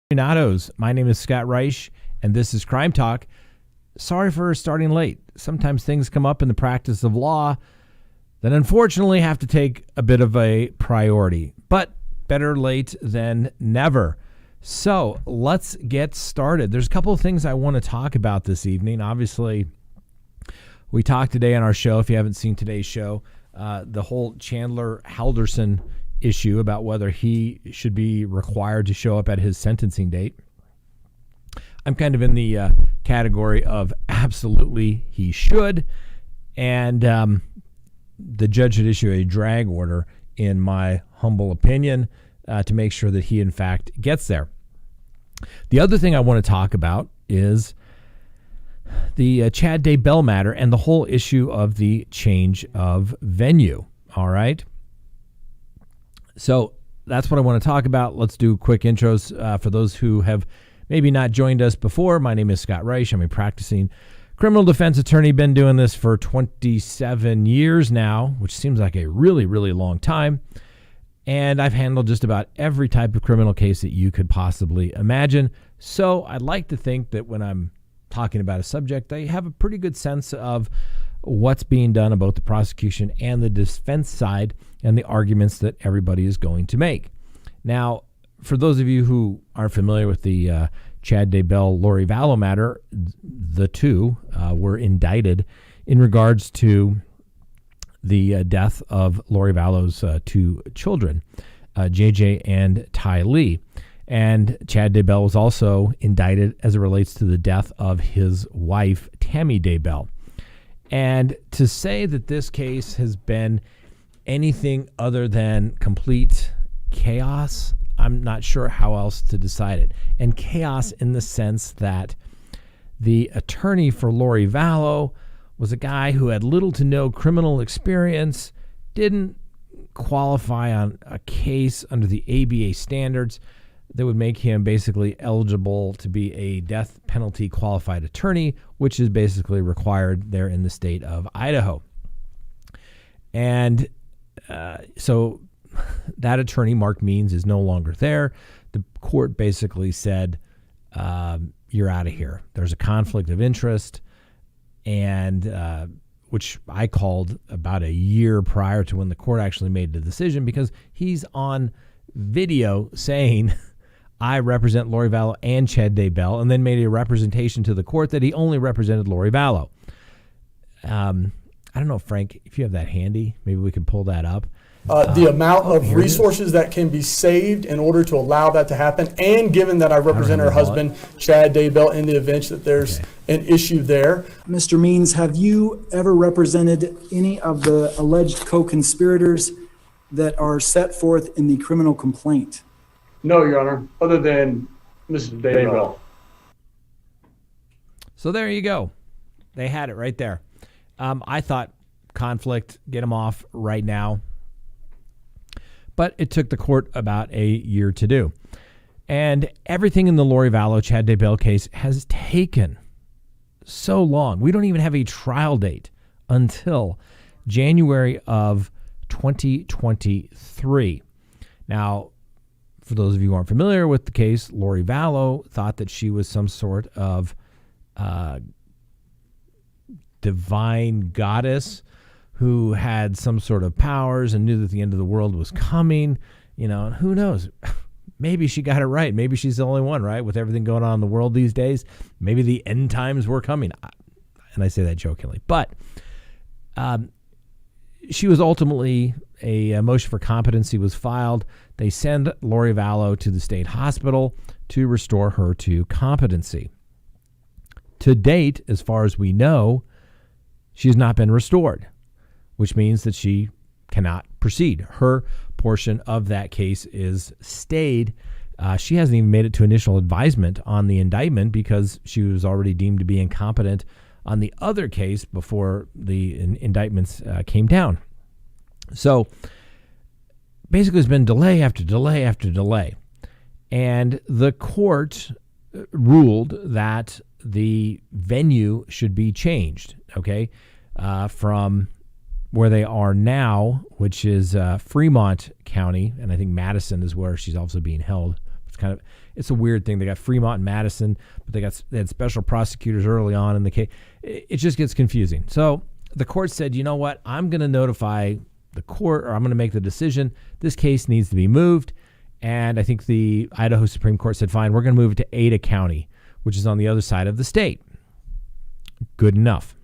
Aficionados. My name is Scott Reich, and this is Crime Talk. Sorry for starting late. Sometimes things come up in the practice of law that unfortunately have to take a bit of a priority, but better late than never. So let's get started. There's a couple of things I want to talk about this evening. Obviously, we talked today on our show, if you haven't seen today's show, the whole Chandler Halderson issue about whether he should be required to show up at his sentencing date. I'm kind of in the category of absolutely he should, and the judge should issue a drag order, in my humble opinion, to make sure that he in fact gets there. The other thing I want to talk about is the Chad Daybell matter and the whole issue of the change of venue. All right. So that's what I want to talk about. Let's do quick intros for those who have maybe not joined us before. My name is Scott Reich. I'm a practicing criminal defense attorney. Been doing this for 27 years now, which seems like a really, really long time. And I've handled just about every type of criminal case that you could possibly imagine. So I'd like to think that when I'm talking about a subject, I have a pretty good sense of what's being done on both the prosecution and the defense side and the arguments that everybody is going to make. Now, for those of you who aren't familiar with the Chad Daybell, Lori Vallow matter, the two were indicted in regards to the death of Lori Vallow's two children, JJ and Ty Lee. And Chad Daybell was also indicted as it relates to the death of his wife, Tammy Daybell. And to say that this case has been anything other than complete chaos, I'm not sure how else to decide it. And chaos in the sense that the attorney for Lori Vallow was a guy who had little to no criminal experience, didn't qualify on a case under the ABA standards that would make him basically eligible to be a death penalty qualified attorney, which is basically required there in the state of Idaho. And so that attorney, Mark Means, is no longer there. The court basically said, you're out of here. There's a conflict of interest, and which I called about a year prior to when the court actually made the decision, because he's on video saying, I represent Lori Vallow and Chad Daybell, and then made a representation to the court that he only represented Lori Vallow. I don't know, Frank, if you have that handy, maybe we could pull that up. The amount of resources that can be saved in order to allow that to happen, and given that I represent her husband, Chad Daybell, in the event that there's an issue there. Mr. Means, have you ever represented any of the alleged co-conspirators that are set forth in the criminal complaint? No, Your Honor, other than Mr. Daybell. So there you go. They had it right there. I thought conflict, get him off right now. But it took the court about a year to do. And everything in the Lori Vallow, Chad Daybell case has taken so long. We don't even have a trial date until January of 2023. Now, for those of you who aren't familiar with the case, Lori Vallow thought that she was some sort of divine goddess who had some sort of powers and knew that the end of the world was coming, and who knows? Maybe she got it right. Maybe she's the only one, right? With everything going on in the world these days, maybe the end times were coming. And I say that jokingly, but she was ultimately, a motion for competency was filed. They send Lori Vallow to the state hospital to restore her to competency. To date, as far as we know, she's not been restored, which means that she cannot proceed. Her portion of that case is stayed. She hasn't even made it to initial advisement on the indictment because she was already deemed to be incompetent on the other case before the indictments came down. So basically there's been delay after delay after delay. And the court ruled that the venue should be changed, from where they are now, which is Fremont County, and I think Madison is where she's also being held, It's a weird thing. They got Fremont and Madison, but they had special prosecutors early on in the case. It just gets confusing. So the court said, you know what? I'm going to notify the court, or I'm going to make the decision. This case needs to be moved. And I think the Idaho Supreme Court said, fine, we're going to move it to Ada County, which is on the other side of the state. Good enough.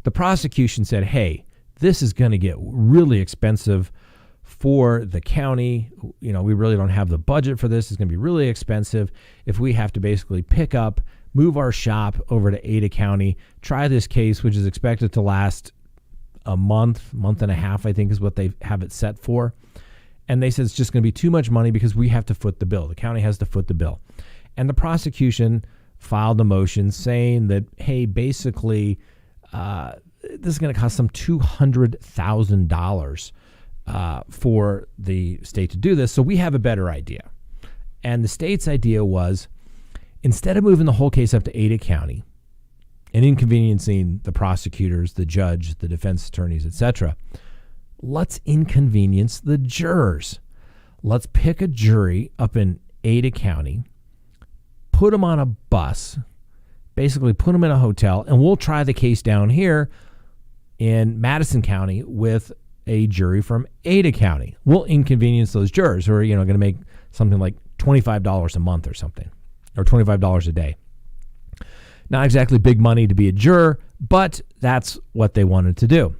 The prosecution said, hey, this is going to get really expensive for the county. We really don't have the budget for this. It's going to be really expensive if we have to basically move our shop over to Ada County, try this case, which is expected to last a month and a half, I think is what they have it set for. And they said it's just going to be too much money because we have to foot the bill. The county has to foot the bill. And the prosecution filed a motion saying that, hey, basically, this is going to cost them $200,000 for the state to do this. So we have a better idea. And the state's idea was, instead of moving the whole case up to Ada County and inconveniencing the prosecutors, the judge, the defense attorneys, etc., let's inconvenience the jurors. Let's pick a jury up in Ada County, put them on a bus, basically put them in a hotel, and we'll try the case down here in Madison County with a jury from Ada County. We'll inconvenience those jurors who are, going to make something like $25 a month or something, or $25 a day. Not exactly big money to be a juror, but that's what they wanted to do.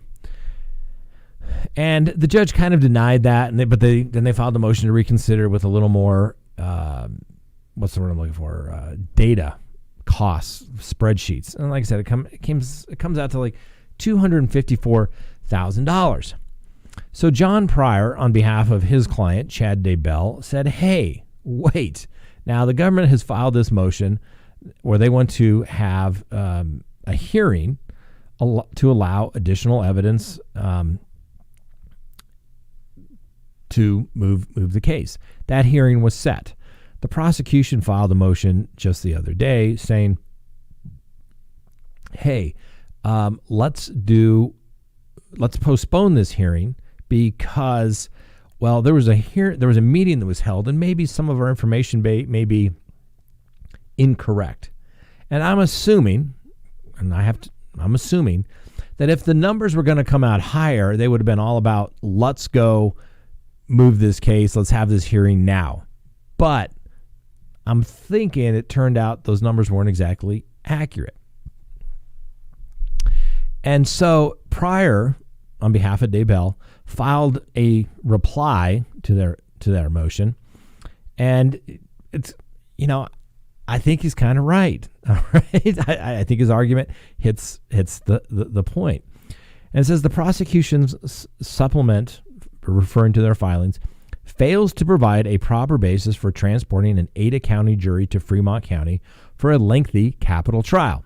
And the judge kind of denied that, then they filed a motion to reconsider with a little more, what's the word I'm looking for? Data, costs, spreadsheets. And like I said, it comes out to like $254,000. So John Pryor, on behalf of his client, Chad Daybell, said, hey, wait. Now the government has filed this motion where they want to have a hearing to allow additional evidence to move the case. That hearing was set. The prosecution filed a motion just the other day saying, hey, let's postpone this hearing because, well, there was a meeting that was held, and maybe some of our information may be incorrect. And I'm assuming that if the numbers were going to come out higher, they would have been all about, let's go move this case, let's have this hearing now. But I'm thinking it turned out those numbers weren't exactly accurate. And so Pryor, on behalf of Daybell, filed a reply to their motion. And it's, I think he's kind of right. All right. I think his argument hits the point. And it says the prosecution's supplement, referring to their filings, fails to provide a proper basis for transporting an Ada County jury to Fremont County for a lengthy capital trial.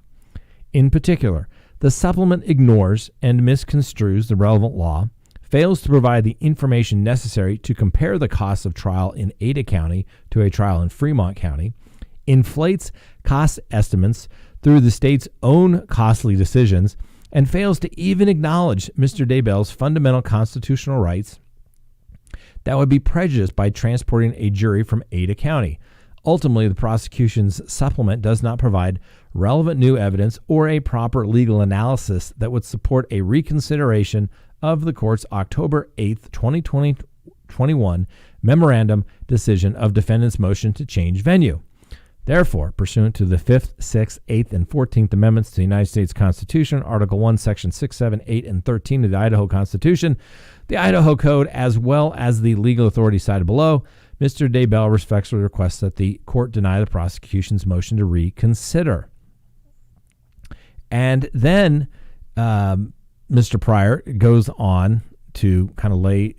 In particular, the supplement ignores and misconstrues the relevant law, fails to provide the information necessary to compare the costs of trial in Ada County to a trial in Fremont County, inflates cost estimates through the state's own costly decisions, and fails to even acknowledge Mr. Daybell's fundamental constitutional rights that would be prejudiced by transporting a jury from Ada County. Ultimately, the prosecution's supplement does not provide relevant new evidence or a proper legal analysis that would support a reconsideration of the court's October 8th, 2021 memorandum decision of defendant's motion to change venue. Therefore, pursuant to the 5th, 6th, 8th, and 14th Amendments to the United States Constitution, Article 1, Section 6, 7, 8, and 13 of the Idaho Constitution, the Idaho Code, as well as the legal authority cited below, Mr. Daybell respectfully requests that the court deny the prosecution's motion to reconsider. And then Mr. Pryor goes on to kind of lay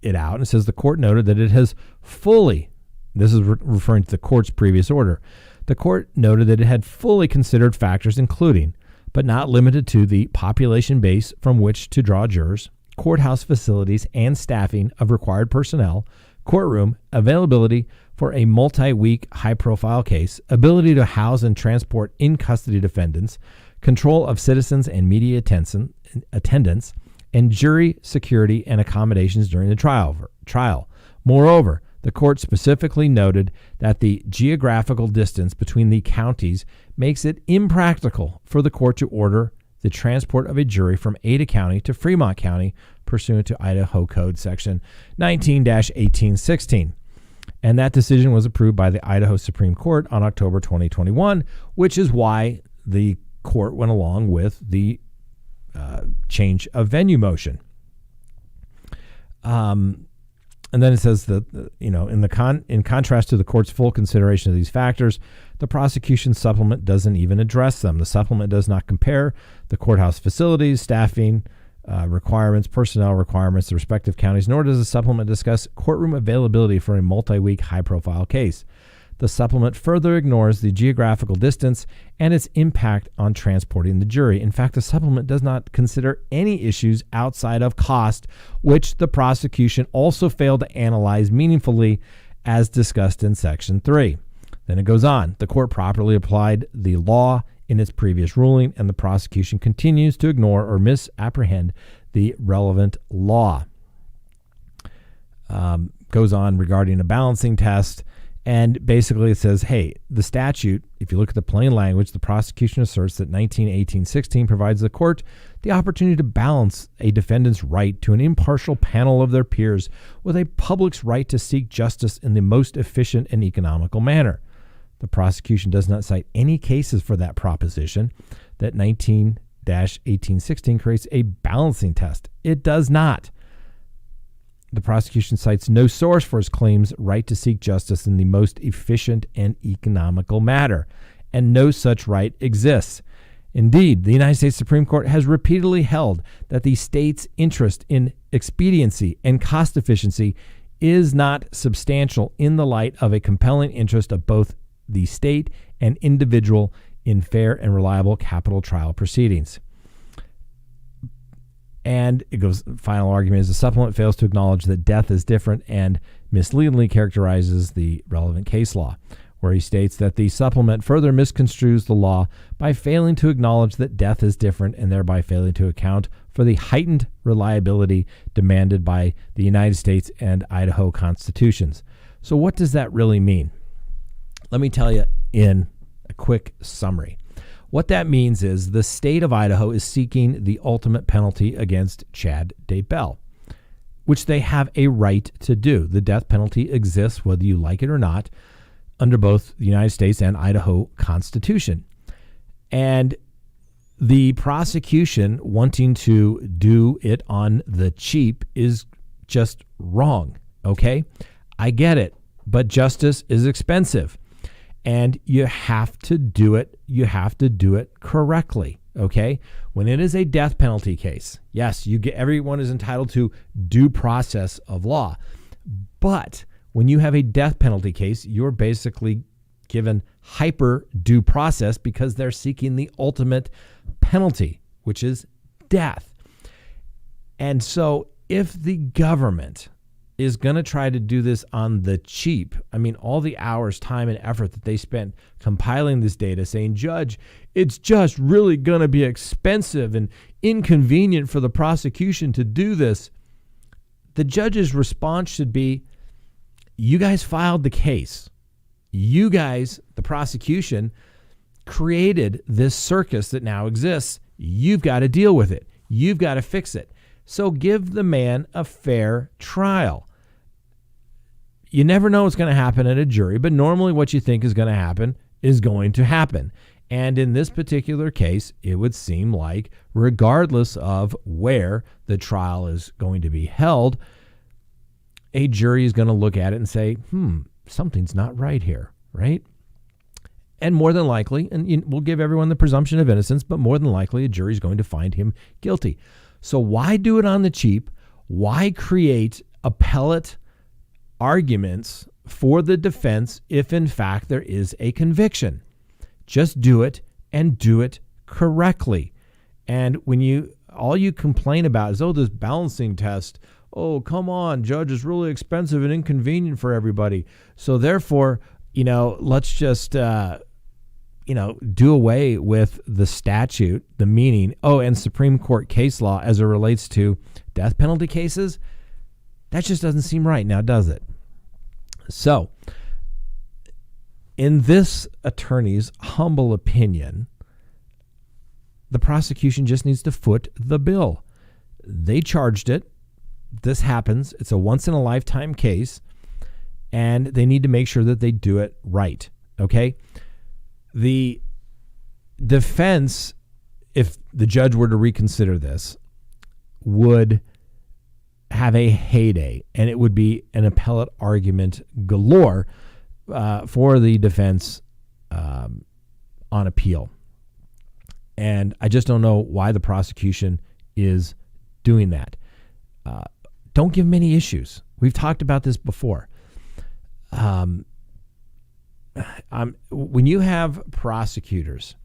it out and says the court noted that it has fully, this is referring to the court's previous order, the court noted that it had fully considered factors including, but not limited to, the population base from which to draw jurors, courthouse facilities and staffing of required personnel, courtroom availability for a multi-week high-profile case, ability to house and transport in-custody defendants, control of citizens and media attendance, and jury security and accommodations during the trial. Moreover, The court specifically noted that the geographical distance between the counties makes it impractical for the court to order the transport of a jury from Ada County to Fremont County pursuant to Idaho Code Section 19-1816. And that decision was approved by the Idaho Supreme Court on October 2021, which is why the court went along with the change of venue motion. And then it says that, in contrast to the court's full consideration of these factors, the prosecution supplement doesn't even address them. The supplement does not compare the courthouse facilities, staffing requirements, personnel requirements, the respective counties, nor does the supplement discuss courtroom availability for a multi-week high-profile case. The supplement further ignores the geographical distance and its impact on transporting the jury. In fact, the supplement does not consider any issues outside of cost, which the prosecution also failed to analyze meaningfully, as discussed in Section 3. Then it goes on. The court properly applied the law in its previous ruling, and the prosecution continues to ignore or misapprehend the relevant law. Goes on regarding a balancing test. And basically it says, hey, the statute, if you look at the plain language, the prosecution asserts that 19-18-16 provides the court the opportunity to balance a defendant's right to an impartial panel of their peers with a public's right to seek justice in the most efficient and economical manner. The prosecution does not cite any cases for that proposition that 19-18-16 creates a balancing test. It does not. The prosecution cites no source for its claims right to seek justice in the most efficient and economical manner, and no such right exists. Indeed, the United States Supreme Court has repeatedly held that the state's interest in expediency and cost efficiency is not substantial in the light of a compelling interest of both the state and individual in fair and reliable capital trial proceedings. And it goes, final argument is the supplement fails to acknowledge that death is different and misleadingly characterizes the relevant case law, where he states that the supplement further misconstrues the law by failing to acknowledge that death is different and thereby failing to account for the heightened reliability demanded by the United States and Idaho constitutions. So what does that really mean? Let me tell you in a quick summary. What that means is the state of Idaho is seeking the ultimate penalty against Chad Daybell, which they have a right to do. The death penalty exists, whether you like it or not, under both the United States and Idaho Constitution. And the prosecution wanting to do it on the cheap is just wrong, okay? I get it, but justice is expensive. And you have to do it. You have to do it correctly. Okay. When it is a death penalty case, yes, everyone is entitled to due process of law. But when you have a death penalty case, you're basically given hyper due process because they're seeking the ultimate penalty, which is death. And so if the government is going to try to do this on the cheap, I mean, all the hours, time, and effort that they spent compiling this data saying, Judge, it's just really going to be expensive and inconvenient for the prosecution to do this. The judge's response should be, you guys filed the case. You guys, the prosecution, created this circus that now exists. You've got to deal with it. You've got to fix it. So give the man a fair trial. You never know what's going to happen at a jury, but normally what you think is going to happen is going to happen. And in this particular case, it would seem like regardless of where the trial is going to be held, a jury is going to look at it and say, something's not right here, right? And more than likely, and we'll give everyone the presumption of innocence, but more than likely a jury is going to find him guilty. So why do it on the cheap? Why create appellate arguments for the defense if in fact there is a conviction? Just do it and do it correctly. And when all you complain about is, this balancing test, come on, judge, is really expensive and inconvenient for everybody. So therefore, let's just do away with the statute, the meaning, and Supreme Court case law as it relates to death penalty cases. That just doesn't seem right now, does it? So, in this attorney's humble opinion, the prosecution just needs to foot the bill. They charged it. This happens. It's a once-in-a-lifetime case, and they need to make sure that they do it right, okay? The defense, if the judge were to reconsider this, would have a heyday, and it would be an appellate argument galore for the defense on appeal. And I just don't know why the prosecution is doing that. Don't give them any issues. We've talked about this before. When you have prosecutors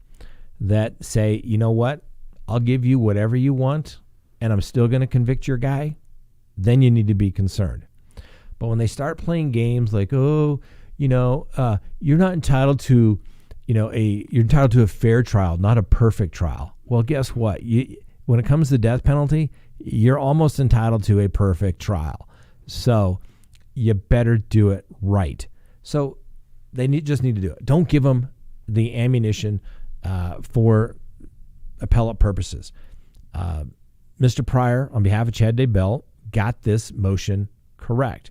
that say, you know what, I'll give you whatever you want, and I'm still going to convict your guy, then you need to be concerned. But when they start playing games like, you're not entitled to, you're entitled to a fair trial, not a perfect trial. Well, guess what? When it comes to the death penalty, you're almost entitled to a perfect trial. So you better do it right. So they just need to do it. Don't give them the ammunition for appellate purposes. Mr. Pryor, on behalf of Chad Daybell, got this motion correct.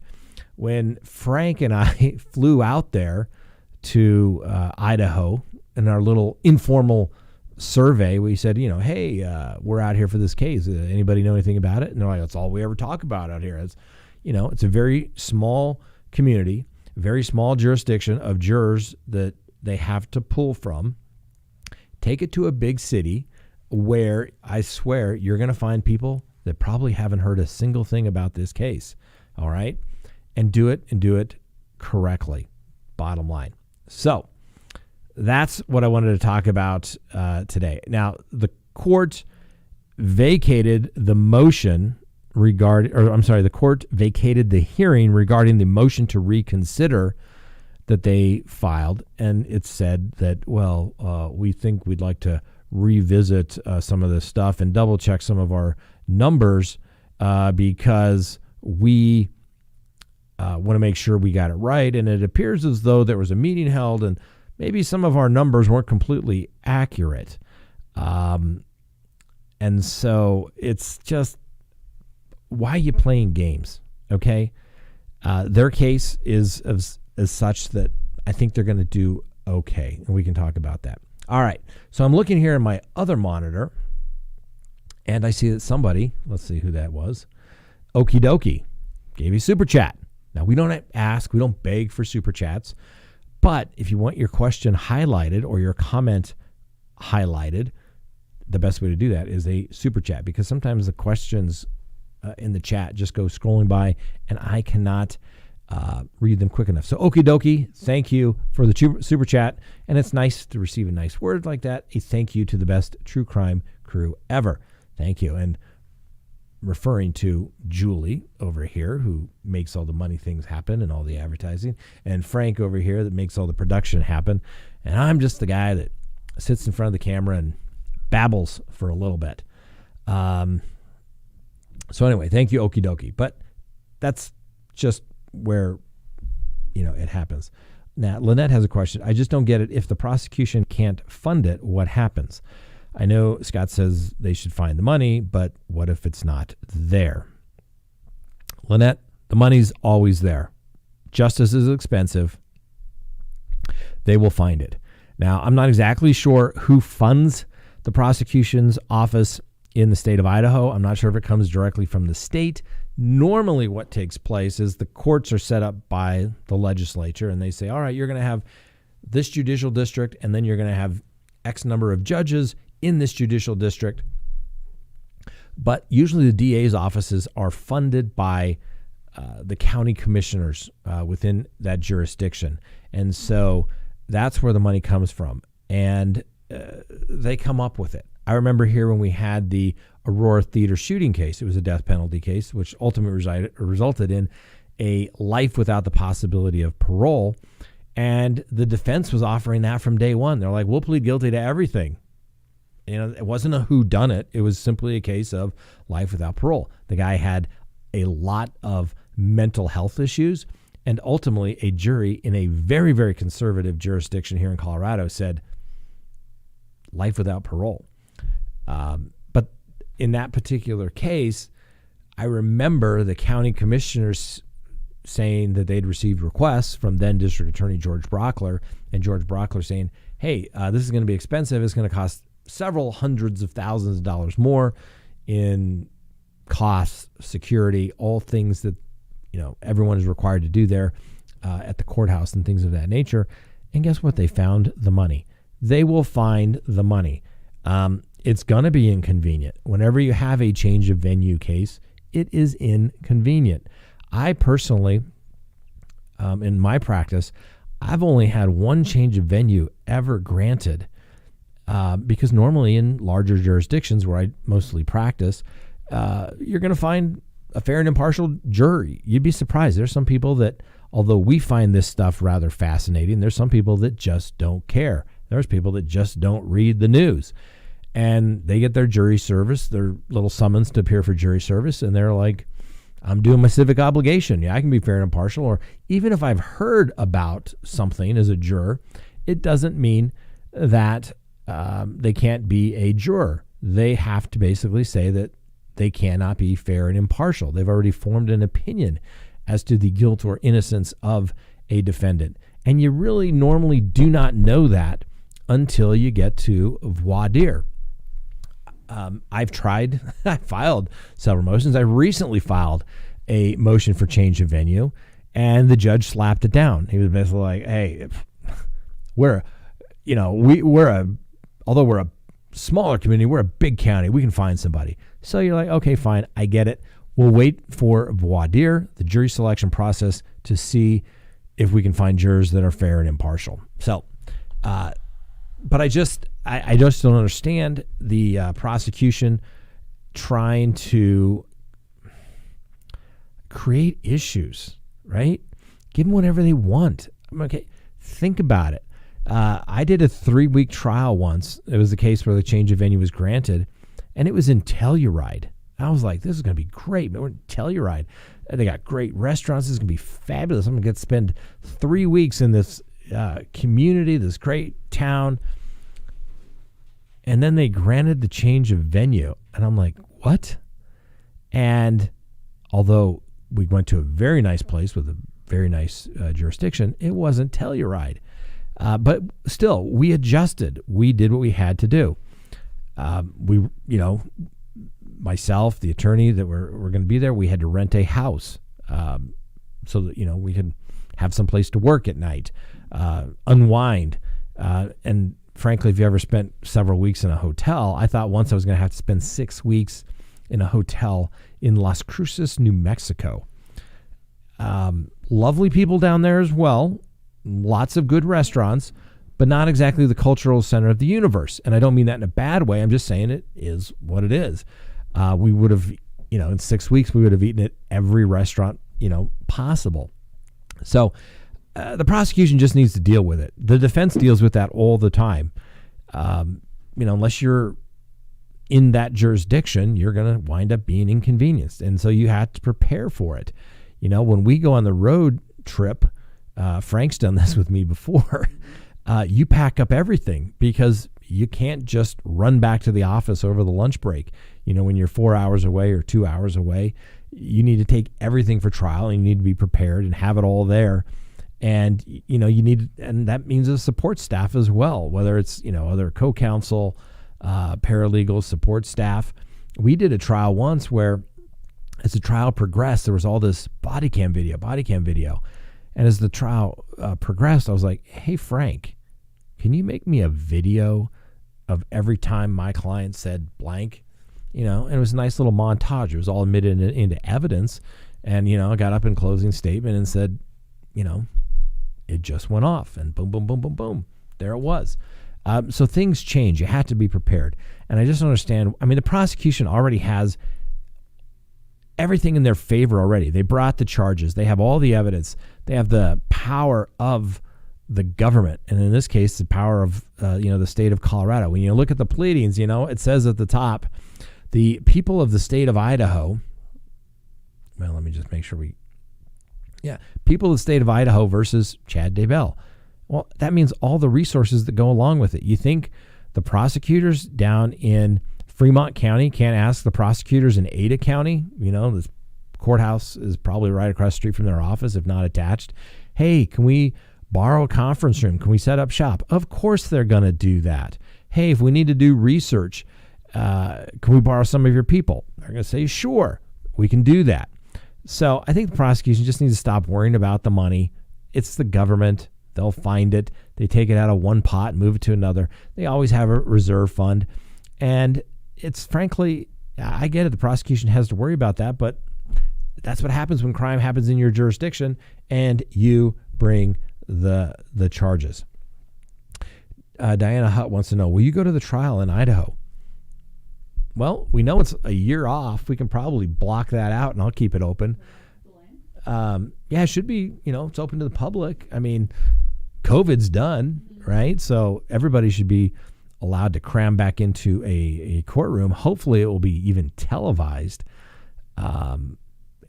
When Frank and I flew out there to Idaho in our little informal survey, we said, hey, we're out here for this case. Anybody know anything about it? And they're like, that's all we ever talk about out here. It's a very small community, very small jurisdiction of jurors that they have to pull from. Take it to a big city where I swear you're going to find people that probably haven't heard a single thing about this case. All right. And do it correctly. Bottom line. So that's what I wanted to talk about today. Now, the court vacated the motion the court vacated the hearing regarding the motion to reconsider that they filed. And it said that, we think we'd like to revisit some of this stuff and double check some of our numbers because we want to make sure we got it right. And it appears as though there was a meeting held and maybe some of our numbers weren't completely accurate. And so it's just, why are you playing games? Okay. Their case is such that I think they're going to do okay. And we can talk about that. All right. So I'm looking here in my other monitor and I see that somebody, let's see who that was. Okie dokie gave you super chat. Now we don't ask, we don't beg for super chats, but if you want your question highlighted or your comment highlighted, the best way to do that is a super chat, because sometimes the questions in the chat just go scrolling by and I cannot read them quick enough. So okie dokie, thank you for the super chat. And it's nice to receive a nice word like that. A thank you to the best true crime crew ever. Thank you. And referring to Julie over here, who makes all the money things happen and all the advertising, and Frank over here that makes all the production happen. And I'm just the guy that sits in front of the camera and babbles for a little bit. So anyway, thank you, okie dokie. But that's just where, it happens. Now, Lynette has a question. I just don't get it. If the prosecution can't fund it, what happens? I know Scott says they should find the money, but what if it's not there? Lynette, the money's always there. Justice is expensive. They will find it. Now, I'm not exactly sure who funds the prosecution's office in the state of Idaho. I'm not sure if it comes directly from the state. Normally what takes place is the courts are set up by the legislature and they say, all right, you're going to have this judicial district and then you're going to have X number of judges in this judicial district. But usually the DA's offices are funded by the county commissioners within that jurisdiction. And so that's where the money comes from. And they come up with it. I remember here when we had the Aurora Theater shooting case, it was a death penalty case, which ultimately resulted in a life without the possibility of parole. And the defense was offering that from day one. They're like, we'll plead guilty to everything. It wasn't a whodunit. It was simply a case of life without parole. The guy had a lot of mental health issues, And ultimately, a jury in a very, very conservative jurisdiction here in Colorado said life without parole. But in that particular case, I remember the county commissioners saying that they'd received requests from then District Attorney George Brockler, and George Brockler saying, hey, this is going to be expensive. It's going to cost several hundreds of thousands of dollars more in costs, security, all things that everyone is required to do there at the courthouse and things of that nature. And guess what? They found the money. They will find the money. It's going to be inconvenient. Whenever you have a change of venue case, it is inconvenient. I personally, in my practice, I've only had one change of venue ever granted because normally in larger jurisdictions where I mostly practice, you're going to find a fair and impartial jury. You'd be surprised. There's some people that, although we find this stuff rather fascinating, there's some people that just don't care. There's people that just don't read the news. And they get their jury service, their little summons to appear for jury service, and they're like, I'm doing my civic obligation. Yeah, I can be fair and impartial. Or even if I've heard about something as a juror, it doesn't mean that they can't be a juror. They have to basically say that they cannot be fair and impartial. They've already formed an opinion as to the guilt or innocence of a defendant. And you really normally do not know that until you get to voir dire. I've tried, I filed several motions. I recently filed a motion for change of venue, and the judge slapped it down. He was basically like, hey, although we're a smaller community, we're a big county, we can find somebody. So you're like, okay, fine, I get it. We'll wait for voir dire, the jury selection process, to see if we can find jurors that are fair and impartial. So, but I just don't understand the prosecution trying to create issues, right? Give them whatever they want. Okay, think about it. I did a 3-week trial once. It was the case where the change of venue was granted, and it was in Telluride. I was like, this is going to be great. But we're in Telluride. They got great restaurants. This is going to be fabulous. I'm going to get to spend 3 weeks in this community, this great town. And then they granted the change of venue. And I'm like, what? And although we went to a very nice place with a very nice jurisdiction, it wasn't Telluride. But still, we adjusted. We did what we had to do. Myself, the attorney that we're going to be there, we had to rent a house so that, we could have some place to work at night, unwind. And frankly, if you ever spent several weeks in a hotel, I thought once I was going to have to spend 6 weeks in a hotel in Las Cruces, New Mexico. Lovely people down there as well. Lots of good restaurants, but not exactly the cultural center of the universe. And I don't mean that in a bad way. I'm just saying it is what it is. We would have, in 6 weeks, we would have eaten at every restaurant, possible. So the prosecution just needs to deal with it. The defense deals with that all the time. Unless you're in that jurisdiction, you're going to wind up being inconvenienced. And so you have to prepare for it. When we go on the road trip, Frank's done this with me before. You pack up everything because you can't just run back to the office over the lunch break. When you're 4 hours away or 2 hours away, you need to take everything for trial and you need to be prepared and have it all there. And, and that means a support staff as well, whether it's, other co-counsel, paralegal support staff. We did a trial once where as the trial progressed, there was all this body cam video. And as the trial progressed, I was like, hey, Frank, can you make me a video of every time my client said blank? And it was a nice little montage. It was all admitted into evidence. And, I got up in closing statement and said, it just went off and boom, boom, boom, boom, boom. There it was. So things change. You have to be prepared. And I just don't understand. I mean, the prosecution already has everything in their favor already. They brought the charges. They have all the evidence. They have the power of the government. And in this case, the power of, the state of Colorado. When you look at the pleadings, it says at the top, the people of the state of Idaho. Well, let me just make sure Yeah. People of the state of Idaho versus Chad Daybell. Well, that means all the resources that go along with it. You think the prosecutors down in Fremont County can't ask the prosecutors in Ada County? You know, this courthouse is probably right across the street from their office, if not attached. Hey, can we borrow a conference room? Can we set up shop? Of course they're going to do that. Hey, if we need to do research, can we borrow some of your people? They're going to say, sure, we can do that. So I think the prosecution just needs to stop worrying about the money. It's the government. They'll find it. They take it out of one pot and move it to another. They always have a reserve fund. And it's frankly, I get it. The prosecution has to worry about that, but that's what happens when crime happens in your jurisdiction and you bring the charges. Diana Hutt wants to know, will you go to the trial in Idaho? Well, we know it's a year off. We can probably block that out and I'll keep it open. Yeah, it should be, it's open to the public. I mean, COVID's done, right? So everybody should be allowed to cram back into a courtroom. Hopefully it will be even televised.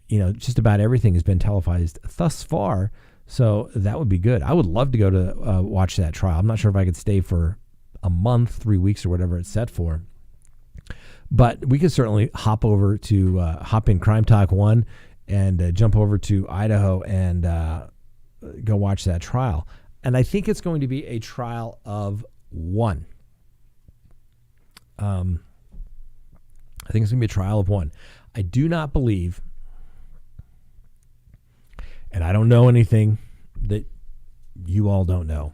Just about everything has been televised thus far. So that would be good. I would love to go to watch that trial. I'm not sure if I could stay for a month, 3 weeks, or whatever it's set for. But we could certainly hop in CrimeTalk 1 and jump over to Idaho and go watch that trial. And I think it's going to be a trial of one. I think it's going to be a trial of one. I do not believe, and I don't know anything that you all don't know.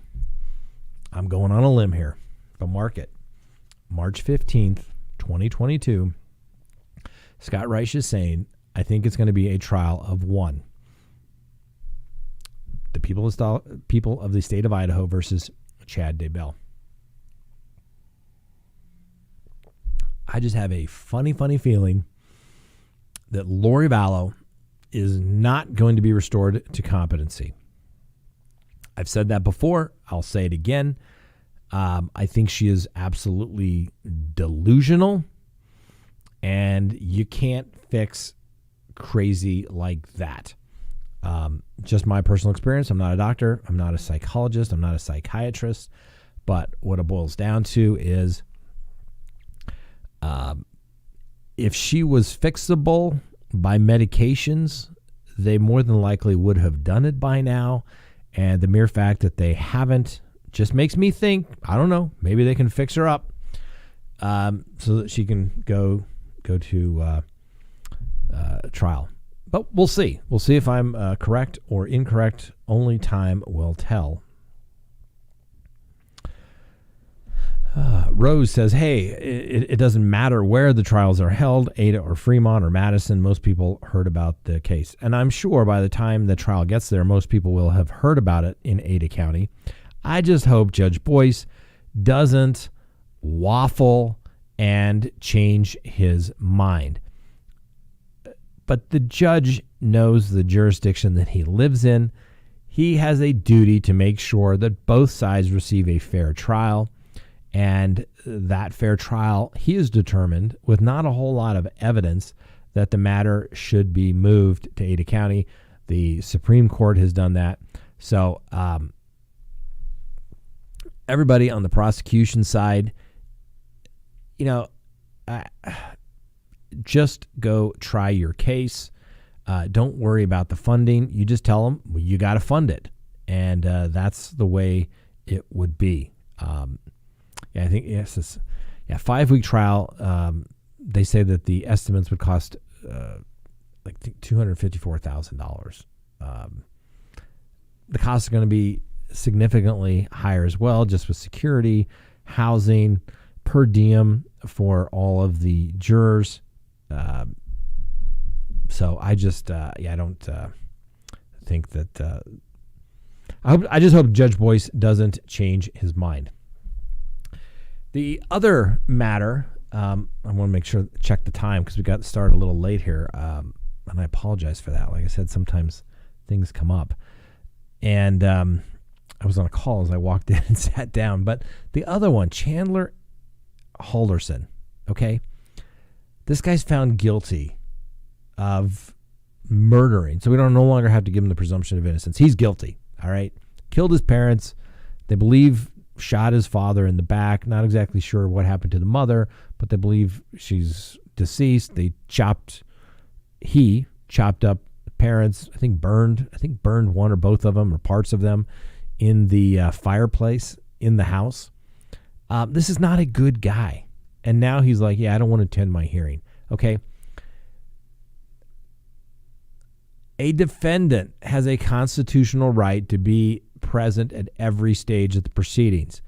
I'm going on a limb here. But mark it. March 15th, 2022. Scott Reich is saying, I think it's going to be a trial of one. The people of the state of Idaho versus Chad Daybell. I just have a funny feeling that Lori Vallow is not going to be restored to competency. I've said that before. I'll say it again. I think she is absolutely delusional, and you can't fix crazy like that. Just my personal experience. I'm not a doctor. I'm not a psychologist. I'm not a psychiatrist. But what it boils down to is if she was fixable by medications, they more than likely would have done it by now. And the mere fact that they haven't just makes me think, I don't know, maybe they can fix her up so that she can go to trial. But we'll see. We'll see if I'm correct or incorrect. Only time will tell. Rose says, hey, it doesn't matter where the trials are held, Ada or Fremont or Madison. Most people heard about the case. And I'm sure by the time the trial gets there, most people will have heard about it in Ada County. I just hope Judge Boyce doesn't waffle and change his mind. But the judge knows the jurisdiction that he lives in. He has a duty to make sure that both sides receive a fair trial. And that fair trial, he is determined, with not a whole lot of evidence, that the matter should be moved to Ada County. The Supreme Court has done that. So everybody on the prosecution side, just go try your case. Don't worry about the funding. You just tell them, well, you got to fund it. And that's the way it would be. I think, yes, 5-week trial. They say that the estimates would cost $254,000. The costs are going to be significantly higher as well, just with security, housing, per diem for all of the jurors. So I just, I don't think that. I just hope Judge Boyce doesn't change his mind. The other matter, I want to make sure, check the time because we got started a little late here, and I apologize for that. Like I said, sometimes things come up. And I was on a call as I walked in and sat down. But the other one, Chandler Halderson, okay? This guy's found guilty of murdering. So we don't no longer have to give him the presumption of innocence. He's guilty. All right. Killed his parents. They believe shot his father in the back. Not exactly sure what happened to the mother, but they believe she's deceased. He chopped up parents. I think burned one or both of them or parts of them in the fireplace in the house. This is not a good guy. And now he's like, yeah, I don't want to attend my hearing. Okay. A defendant has a constitutional right to be present at every stage of the proceedings.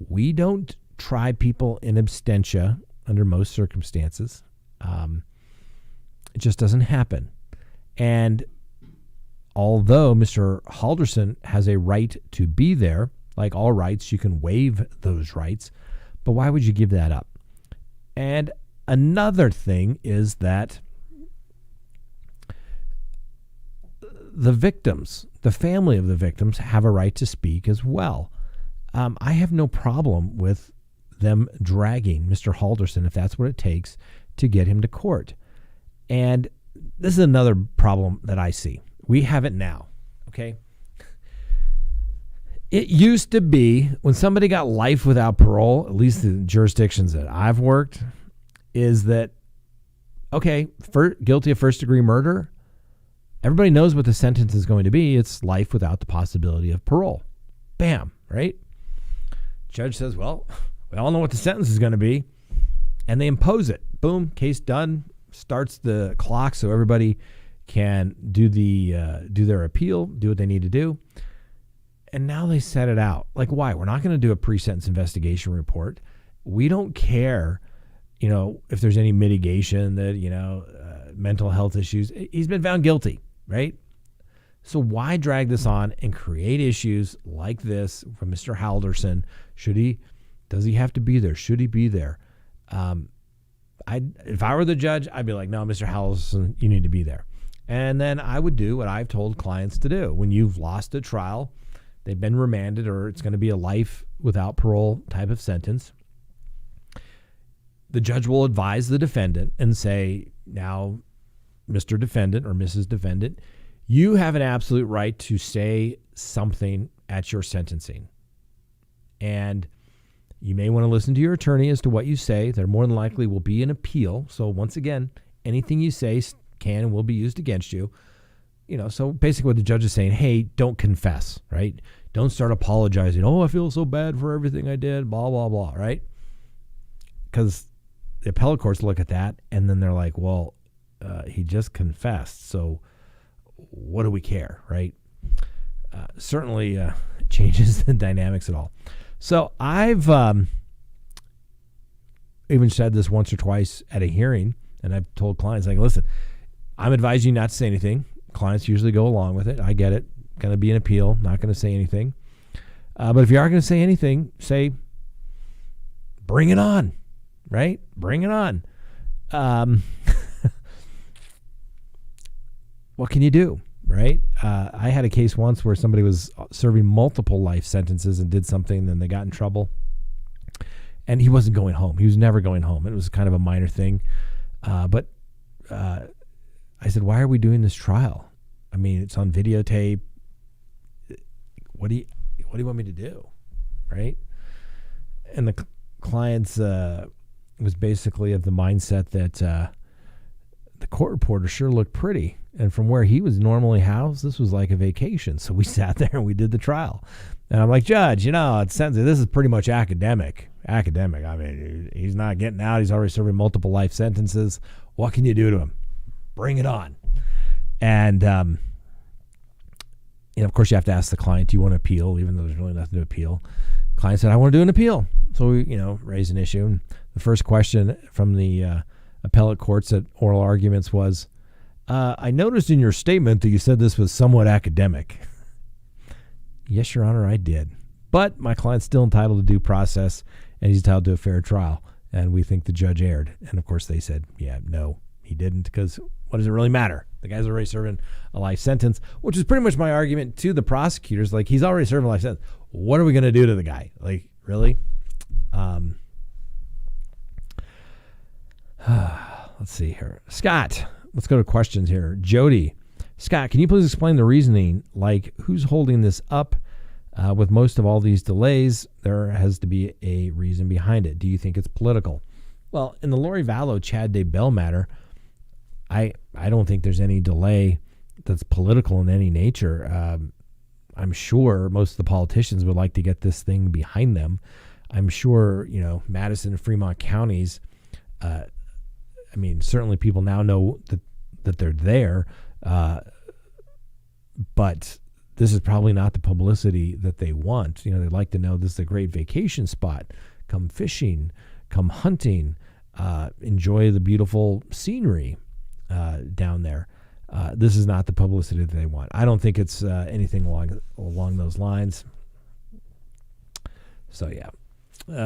We don't try people in absentia under most circumstances. It just doesn't happen. And although Mr. Halderson has a right to be there, like all rights, you can waive those rights, but why would you give that up? And another thing is that the victims, the family of the victims, have a right to speak as well. I have no problem with them dragging Mr. Halderson, if that's what it takes, to get him to court. And this is another problem that I see. We have it now, okay? It used to be when somebody got life without parole, at least the jurisdictions that I've worked, is that, okay, guilty of first-degree murder, everybody knows what the sentence is going to be. It's life without the possibility of parole. Bam, right? Judge says, well, we all know what the sentence is going to be, and they impose it. Boom, case done, starts the clock so everybody can do their appeal, do what they need to do. And now they set it out. Like, why? We're not going to do a pre-sentence investigation report. We don't care, if there's any mitigation that, mental health issues. He's been found guilty, right? So why drag this on and create issues like this from Mr. Halderson? Does he have to be there? Should he be there? If I were the judge, I'd be like, no, Mr. Halderson, you need to be there. And then I would do what I've told clients to do. When you've lost a trial, they've been remanded, or it's going to be a life without parole type of sentence, the judge will advise the defendant and say, now, Mr. Defendant or Mrs. Defendant, you have an absolute right to say something at your sentencing. And you may want to listen to your attorney as to what you say. There more than likely will be an appeal. So once again, anything you say can and will be used against you. So basically what the judge is saying, hey, don't confess, right? Don't start apologizing. Oh, I feel so bad for everything I did, blah, blah, blah, right? Because the appellate courts look at that and then they're like, well, he just confessed, so what do we care, right? Certainly changes the dynamics at all. So I've even said this once or twice at a hearing, and I've told clients, like, listen, I'm advising you not to say anything. Clients usually go along with it. I get it. Going to be an appeal. Not going to say anything. But if you are going to say anything, say, bring it on, right? Bring it on. What can you do, right? I had a case once where somebody was serving multiple life sentences and did something, and they got in trouble. And he wasn't going home. He was never going home. It was kind of a minor thing. But I said, why are we doing this trial? I mean, it's on videotape. What do you want me to do, right? And the clients was basically of the mindset that the court reporter sure looked pretty. And from where he was normally housed, this was like a vacation. So we sat there and we did the trial. And I'm like, Judge, this is pretty much academic. I mean, he's not getting out. He's already serving multiple life sentences. What can you do to him? Bring it on. And, of course, you have to ask the client, do you want to appeal, even though there's really nothing to appeal. The client said, I want to do an appeal. So we, raised an issue. And the first question from the appellate courts at oral arguments was, I noticed in your statement that you said this was somewhat academic. Yes, Your Honor, I did. But my client's still entitled to due process, and he's entitled to a fair trial. And we think the judge erred. And, of course, they said, yeah, no, he didn't, because what does it really matter? The guy's already serving a life sentence, which is pretty much my argument to the prosecutors. Like, he's already serving a life sentence. What are we going to do to the guy? Like, really? Let's see here. Scott, let's go to questions here. Jody, Scott, can you please explain the reasoning? Like, who's holding this up? With most of all these delays, there has to be a reason behind it. Do you think it's political? Well, in the Lori Vallow, Chad Daybell matter, I don't think there's any delay that's political in any nature. I'm sure most of the politicians would like to get this thing behind them. I'm sure, Madison and Fremont counties, certainly people now know that they're there, but this is probably not the publicity that they want. They'd like to know this is a great vacation spot. Come fishing, come hunting, enjoy the beautiful scenery down there. This is not the publicity that they want. I don't think it's anything along those lines. So, yeah.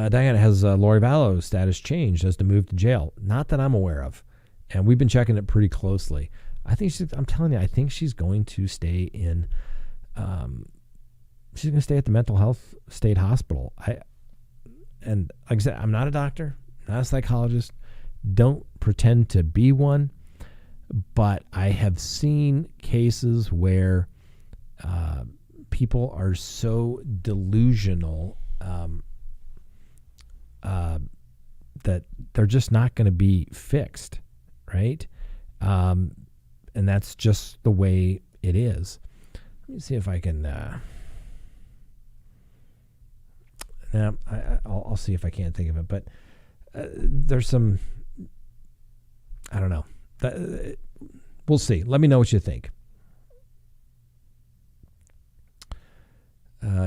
Diana, has Lori Vallow's status changed as to move to jail? Not that I'm aware of. And we've been checking it pretty closely. I'm telling you, I think she's going to stay in... she's going to stay at the mental health state hospital. And like I said, I'm not a doctor, not a psychologist, don't pretend to be one, but I have seen cases where people are so delusional that they're just not going to be fixed, right? And that's just the way it is. Let me see if I can. I'll see if I can't think of it. But there's some. I don't know. We'll see. Let me know what you think.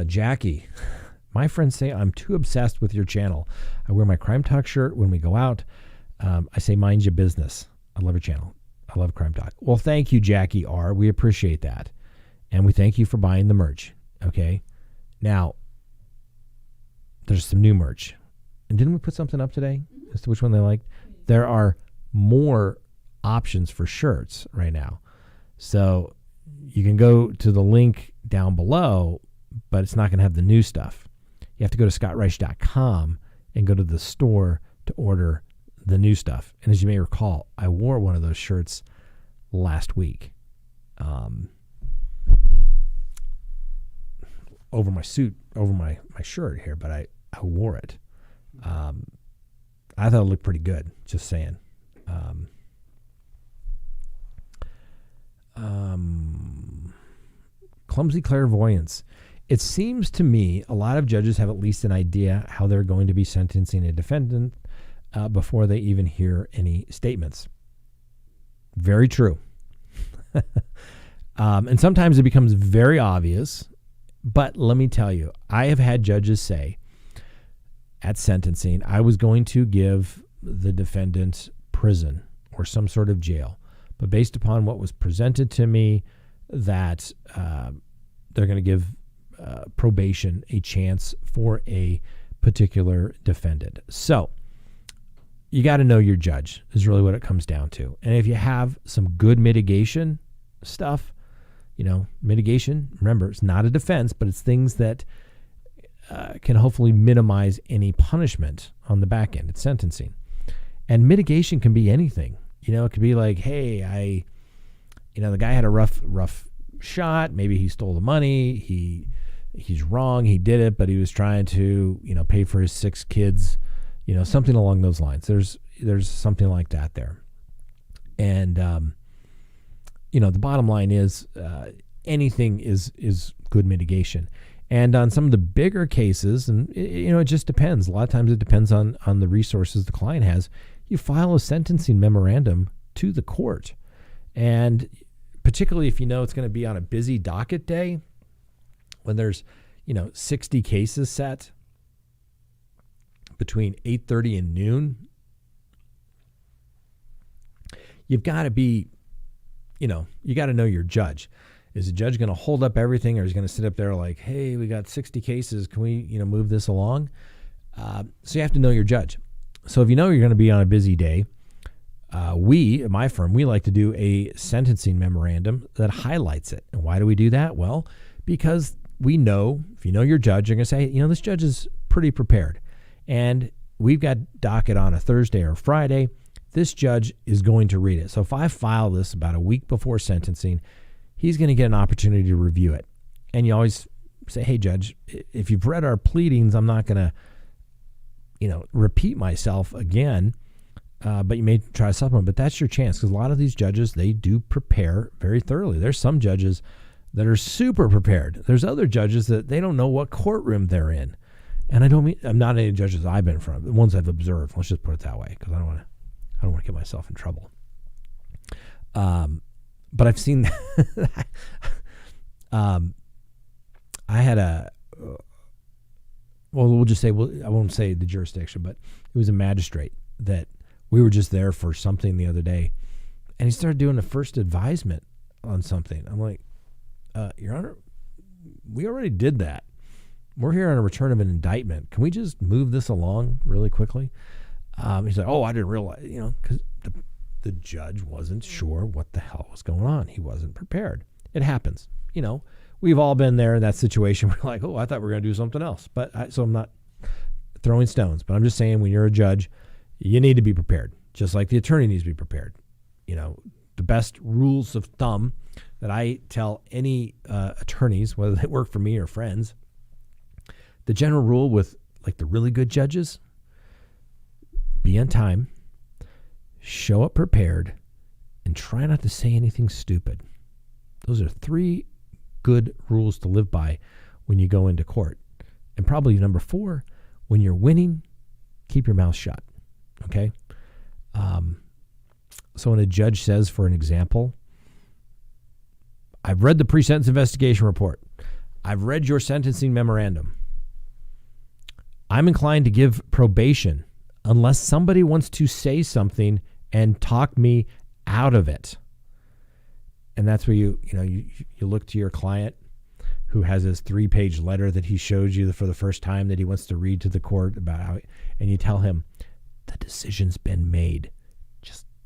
Jackie, my friends say I'm too obsessed with your channel. I wear my CrimeTalk shirt when we go out. I say mind your business. I love your channel. I love CrimeTalk. Well, thank you, Jackie R. We appreciate that. And we thank you for buying the merch. Okay. Now, there's some new merch. And didn't we put something up today as to which one they liked? There are more options for shirts right now. So you can go to the link down below, but it's not going to have the new stuff. You have to go to scottreich.com and go to the store to order the new stuff. And as you may recall, I wore one of those shirts last week. Over my suit, over my shirt here, but I wore it. I thought it looked pretty good, just saying. Clumsy clairvoyance. It seems to me a lot of judges have at least an idea how they're going to be sentencing a defendant before they even hear any statements. Very true. And sometimes it becomes very obvious. But let me tell you, I have had judges say at sentencing, I was going to give the defendant prison or some sort of jail. But based upon what was presented to me, that they're going to give probation a chance for a particular defendant. So you got to know your judge is really what it comes down to. And if you have some good mitigation stuff, mitigation, remember, it's not a defense, but it's things that can hopefully minimize any punishment on the back end. It's sentencing. And mitigation can be anything. It could be like, hey, the guy had a rough shot. Maybe he stole the money. He's wrong. He did it, but he was trying to, pay for his 6 kids, something along those lines. There's something like that there. And, the bottom line is anything is good mitigation. And on some of the bigger cases, and it just depends. A lot of times it depends on the resources the client has. You file a sentencing memorandum to the court. And particularly if it's going to be on a busy docket day, when there's 60 cases set between 8:30 and noon, you've got to be you got to know your judge. Is the judge going to hold up everything, or is he going to sit up there like, hey, we got 60 cases. Can we, move this along? So you have to know your judge. So if you're going to be on a busy day, we, at my firm, we like to do a sentencing memorandum that highlights it. And why do we do that? Well, because we know, if you know your judge, you're going to say, this judge is pretty prepared. And we've got docket on a Thursday or Friday. This judge is going to read it. So if I file this about a week before sentencing, he's going to get an opportunity to review it. And you always say, hey, Judge, if you've read our pleadings, I'm not going to, repeat myself again, but you may try to supplement. But that's your chance, because a lot of these judges, they do prepare very thoroughly. There's some judges that are super prepared. There's other judges that they don't know what courtroom they're in. And I'm not any judges I've been in front of, the ones I've observed. Let's just put it that way, because I don't want to get myself in trouble. But I've seen I had we'll just say, I won't say the jurisdiction, but it was a magistrate that we were just there for something the other day, and he started doing a first advisement on something. I'm like, Your Honor, we already did that. We're here on a return of an indictment. Can we just move this along really quickly? He's like, I didn't realize, because the judge wasn't sure what the hell was going on. He wasn't prepared. It happens. We've all been there in that situation. We're like, I thought we were going to do something else. So I'm not throwing stones, but I'm just saying, when you're a judge, you need to be prepared, just like the attorney needs to be prepared. The best rules of thumb that I tell any attorneys, whether they work for me or friends, the general rule with like the really good judges: be on time, show up prepared, and try not to say anything stupid. Those are 3 good rules to live by when you go into court. And probably number 4, when you're winning, keep your mouth shut. Okay? So when a judge says, for an example, I've read the pre-sentence investigation report. I've read your sentencing memorandum. I'm inclined to give probation unless somebody wants to say something and talk me out of it. And that's where you look to your client who has his 3-page letter that he showed you for the first time that he wants to read to the court about how, and you tell him, the decision's been made.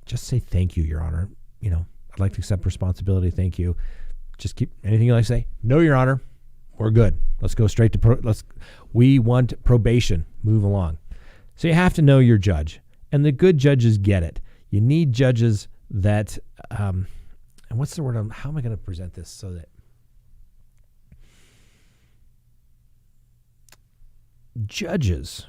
Just say thank you, Your Honor. I'd like to accept responsibility. Thank you. Just keep anything you like to say. No, Your Honor. We're good. Let's go straight to we want probation. Move along. So you have to know your judge, and the good judges get it. You need judges that, and what's the word? How am I going to present this so that judges,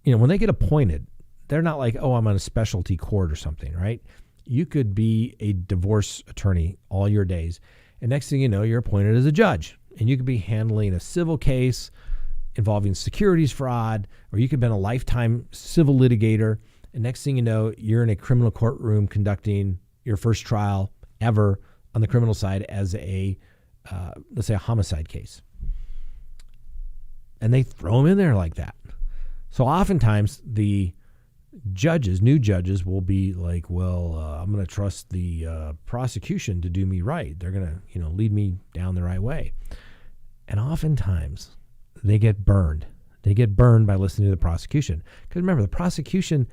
when they get appointed, they're not like, I'm on a specialty court or something, right? You could be a divorce attorney all your days, and next thing you know, you're appointed as a judge, and you could be handling a civil case involving securities fraud, or you could have been a lifetime civil litigator, and next thing you know, you're in a criminal courtroom conducting your first trial ever on the criminal side as let's say a homicide case. And they throw them in there like that. So oftentimes the new judges will be like, I'm going to trust the prosecution to do me right. They're going to, lead me down the right way. And oftentimes they get burned. They get burned by listening to the prosecution. Because remember, the prosecution,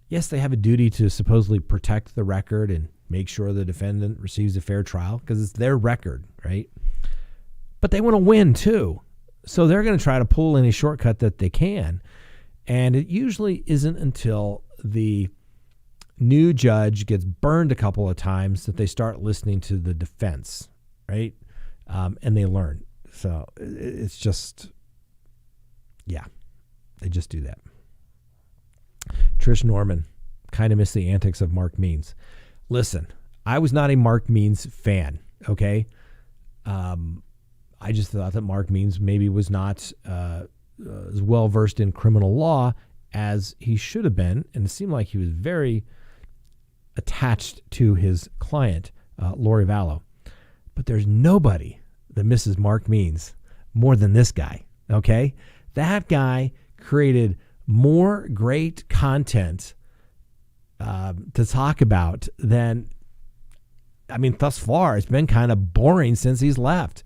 yes, they have a duty to supposedly protect the record and make sure the defendant receives a fair trial because it's their record, right? But they want to win too. So they're going to try to pull any shortcut that they can. And it usually isn't until the new judge gets burned a couple of times that they start listening to the defense, right? And they learn. So it's just, they just do that. Trish Norman, kind of miss the antics of Mark Means. Listen, I was not a Mark Means fan, okay? I just thought that Mark Means maybe was not as well versed in criminal law as he should have been, and it seemed like he was very attached to his client, Lori Vallow. But there's nobody that misses Mark Means more than this guy, okay? That guy created more great content to talk about than, thus far, it's been kind of boring since he's left.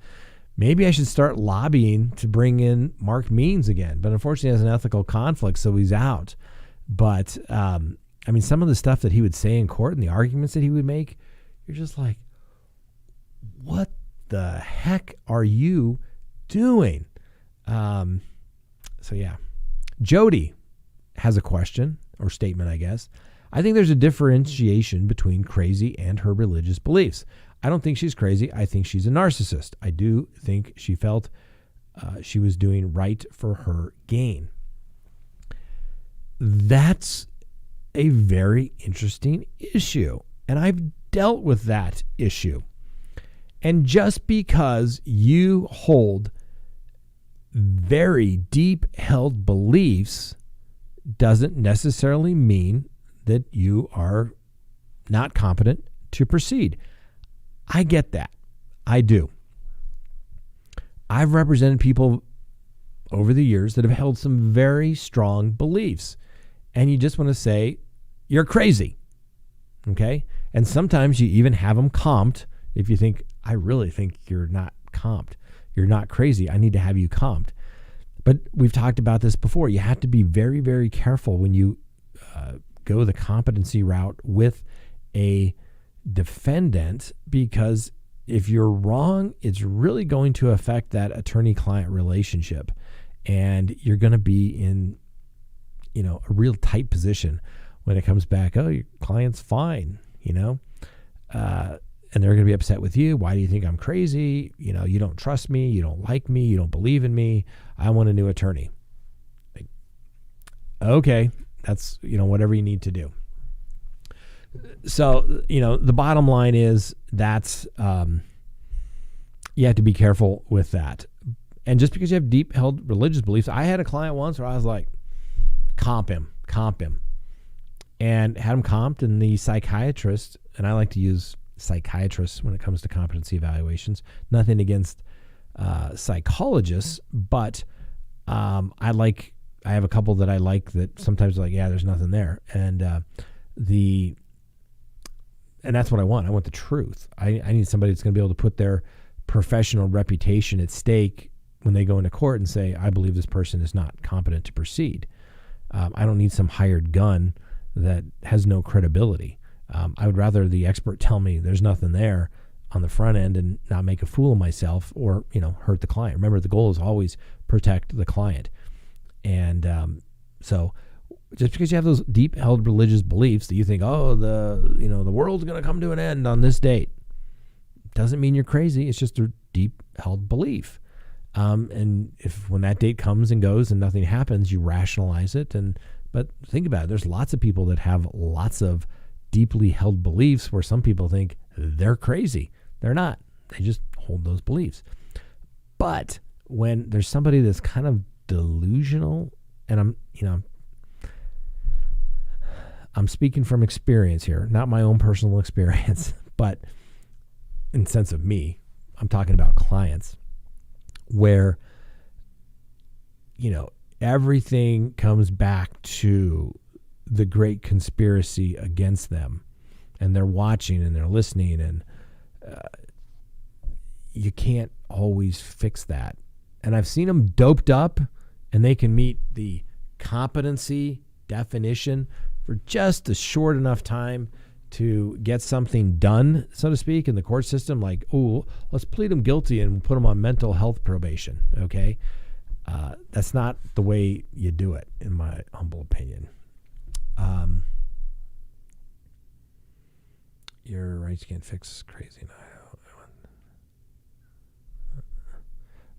Maybe I should start lobbying to bring in Mark Means again, but unfortunately he has an ethical conflict, so he's out. But, some of the stuff that he would say in court and the arguments that he would make, you're just like, what the heck are you doing? Jody has a question or statement, I guess. I think there's a differentiation between crazy and her religious beliefs. I don't think she's crazy. I think she's a narcissist. I do think she felt she was doing right for her gain. That's a very interesting issue. And I've dealt with that issue. And just because you hold very deep held beliefs doesn't necessarily mean that you are not competent to proceed. I get that. I do. I've represented people over the years that have held some very strong beliefs. And you just want to say, you're crazy. Okay? And sometimes you even have them comped if you think, I really think you're not comped. You're not crazy. I need to have you comped. But we've talked about this before. You have to be very, very careful when you go the competency route with a defendant, because if you're wrong, it's really going to affect that attorney-client relationship. And you're going to be in, a real tight position when it comes back. Oh, your client's fine, and they're going to be upset with you. Why do you think I'm crazy? You don't trust me. You don't like me. You don't believe in me. I want a new attorney. Like, okay, that's, whatever you need to do. So, the bottom line is that's, you have to be careful with that. And just because you have deep held religious beliefs, I had a client once where I was like, comp him, and had him comped, and the psychiatrist, and I like to use psychiatrists when it comes to competency evaluations, nothing against psychologists, but I have a couple that I like that sometimes like, yeah, there's nothing there. And that's what I want. I want the truth. I need somebody that's going to be able to put their professional reputation at stake when they go into court and say, I believe this person is not competent to proceed. I don't need some hired gun that has no credibility. I would rather the expert tell me there's nothing there on the front end and not make a fool of myself or, hurt the client. Remember, the goal is always protect the client. And so just because you have those deep held religious beliefs that you think, the world's going to come to an end on this date, doesn't mean you're crazy. It's just a deep held belief. And if when that date comes and goes and nothing happens, you rationalize it. But think about it. There's lots of people that have lots of deeply held beliefs where some people think they're crazy. They're not. They just hold those beliefs. But when there's somebody that's kind of delusional, and I'm speaking from experience here, not my own personal experience, but in sense of me, I'm talking about clients where, everything comes back to the great conspiracy against them, and they're watching and they're listening, and you can't always fix that. And I've seen them doped up and they can meet the competency definition for just a short enough time to get something done, so to speak, in the court system. Like, oh, let's plead them guilty and put them on mental health probation. Okay. That's not the way you do it, in my humble opinion. Your rights can't fix crazy in Idaho.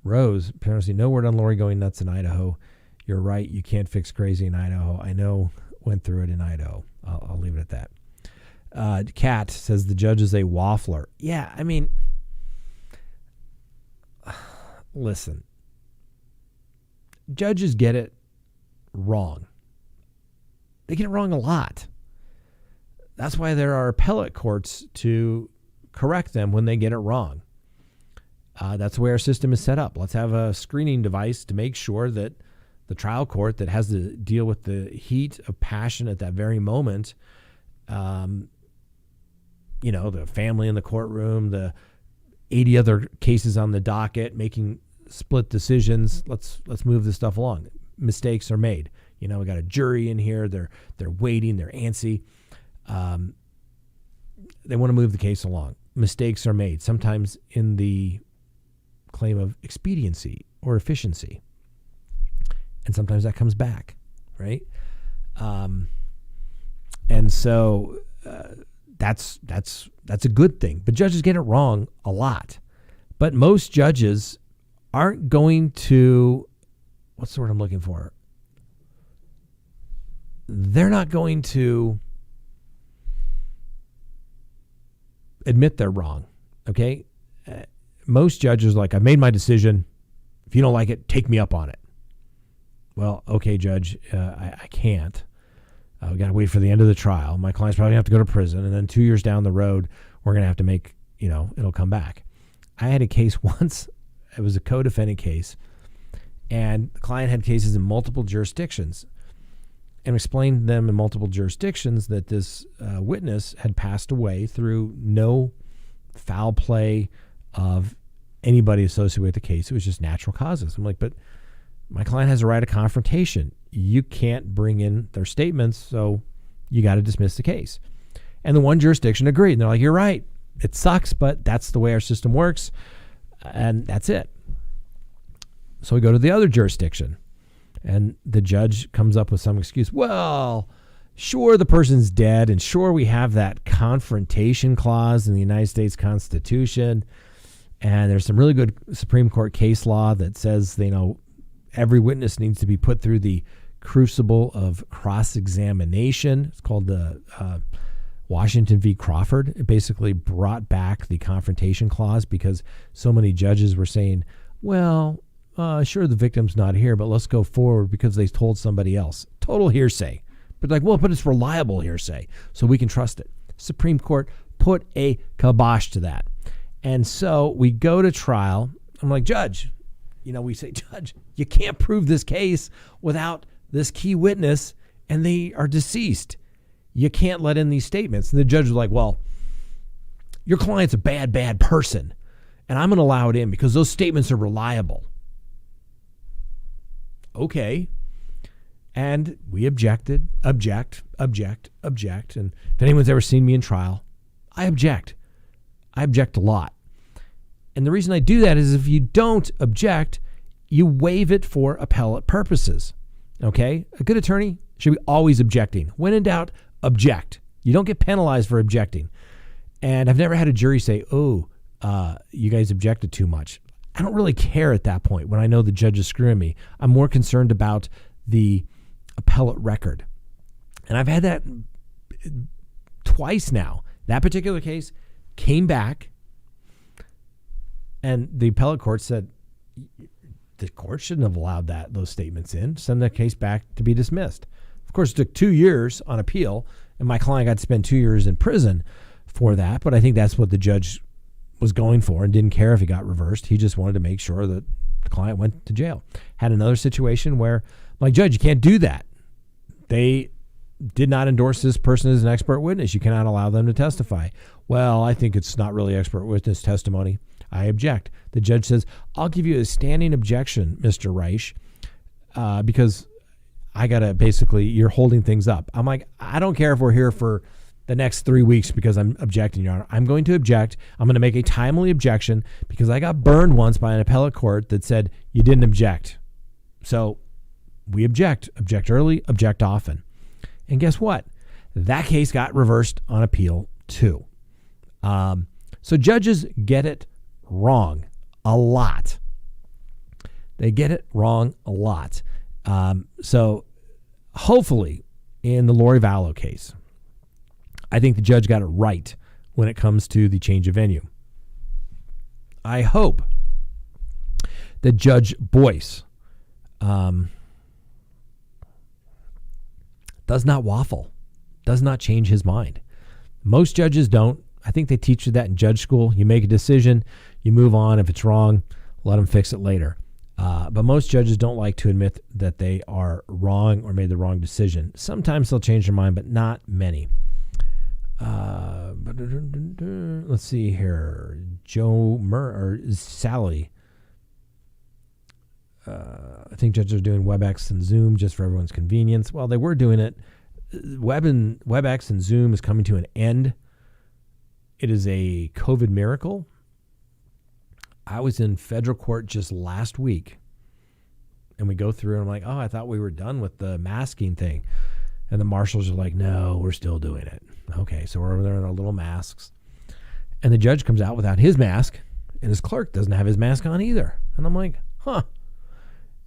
Rose, apparently no word on Lori going nuts in Idaho. You're right. You can't fix crazy in Idaho. I know, went through it in Idaho. I'll leave it at that. Kat says the judge is a waffler. Yeah, I mean, listen. Judges get it wrong. They get it wrong a lot. That's why there are appellate courts to correct them when they get it wrong. That's the way our system is set up. Let's have a screening device to make sure that the trial court that has to deal with the heat of passion at that very moment, the family in the courtroom, the 80 other cases on the docket, making split decisions. Let's move this stuff along. Mistakes are made. We got a jury in here. They're waiting. They're antsy. They want to move the case along. Mistakes are made, sometimes in the claim of expediency or efficiency. And sometimes that comes back, right? And so that's That's a good thing. But judges get it wrong a lot. But most judges aren't going to, what's the word I'm looking for? They're not going to admit they're wrong, okay? Most judges are like, I made my decision. If you don't like it, take me up on it. Well, okay, judge, I can't. We got to wait for the end of the trial. My client's probably going to have to go to prison, and then 2 years down the road, we're going to have to make, it'll come back. I had a case once. It was a co-defendant case, and the client had cases in multiple jurisdictions, and explained them in multiple jurisdictions that this witness had passed away through no foul play of anybody associated with the case. It was just natural causes. I'm like, but my client has a right of confrontation. You can't bring in their statements, so you got to dismiss the case. And the one jurisdiction agreed. And they're like, you're right. It sucks, but that's the way our system works, and that's it. So we go to the other jurisdiction. And the judge comes up with some excuse. Well, sure, the person's dead, and sure, we have that confrontation clause in the United States Constitution, and there's some really good Supreme Court case law that says, every witness needs to be put through the crucible of cross-examination. It's called the Washington v. Crawford. It basically brought back the confrontation clause because so many judges were saying, well, sure, the victim's not here, but let's go forward because they told somebody else. Total hearsay. But but it's reliable hearsay, so we can trust it. Supreme Court put a kibosh to that. And so we go to trial. I'm like, Judge, we say, Judge, you can't prove this case without this key witness, and they are deceased. You can't let in these statements. And the judge was like, well, your client's a bad person, and I'm going to allow it in because those statements are reliable. Okay. And we object. And if anyone's ever seen me in trial, I object. I object a lot. And the reason I do that is if you don't object, you waive it for appellate purposes. Okay? A good attorney should be always objecting. When in doubt, object. You don't get penalized for objecting. And I've never had a jury say, you guys objected too much. I don't really care at that point when I know the judge is screwing me. I'm more concerned about the appellate record. And I've had that twice now. That particular case came back, and the appellate court said, the court shouldn't have allowed those statements in. Send the case back to be dismissed. Of course, it took 2 years on appeal, and my client got to spend 2 years in prison for that. But I think that's what the judge was going for and didn't care if he got reversed. He just wanted to make sure that the client went to jail. Had another situation where, like, Judge, you can't do that. They did not endorse this person as an expert witness. You cannot allow them to testify. Well, I think it's not really expert witness testimony. I object. The judge says, I'll give you a standing objection, Mr. Reich, because I got to you're holding things up. I'm like, I don't care if we're here for the next 3 weeks because I'm objecting, Your Honor. I'm going to object. I'm going to make a timely objection because I got burned once by an appellate court that said you didn't object. So we object. Object early, object often. And guess what? That case got reversed on appeal too. So judges get it wrong a lot. They get it wrong a lot. So hopefully in the Lori Vallow case, I think the judge got it right when it comes to the change of venue. I hope that Judge Boyce does not waffle, does not change his mind. Most judges don't. I think they teach you that in judge school. You make a decision, you move on. If it's wrong, let them fix it later. But most judges don't like to admit that they are wrong or made the wrong decision. Sometimes they'll change their mind, but not many. Let's see here. Sally. I think judges are doing WebEx and Zoom just for everyone's convenience. Well, they were doing it. WebEx and Zoom is coming to an end. It is a COVID miracle. I was in federal court just last week, and we go through, and I'm like, I thought we were done with the masking thing. And the marshals are like, no, we're still doing it. Okay, so we're over there in our little masks. And the judge comes out without his mask, and his clerk doesn't have his mask on either. And I'm like, huh.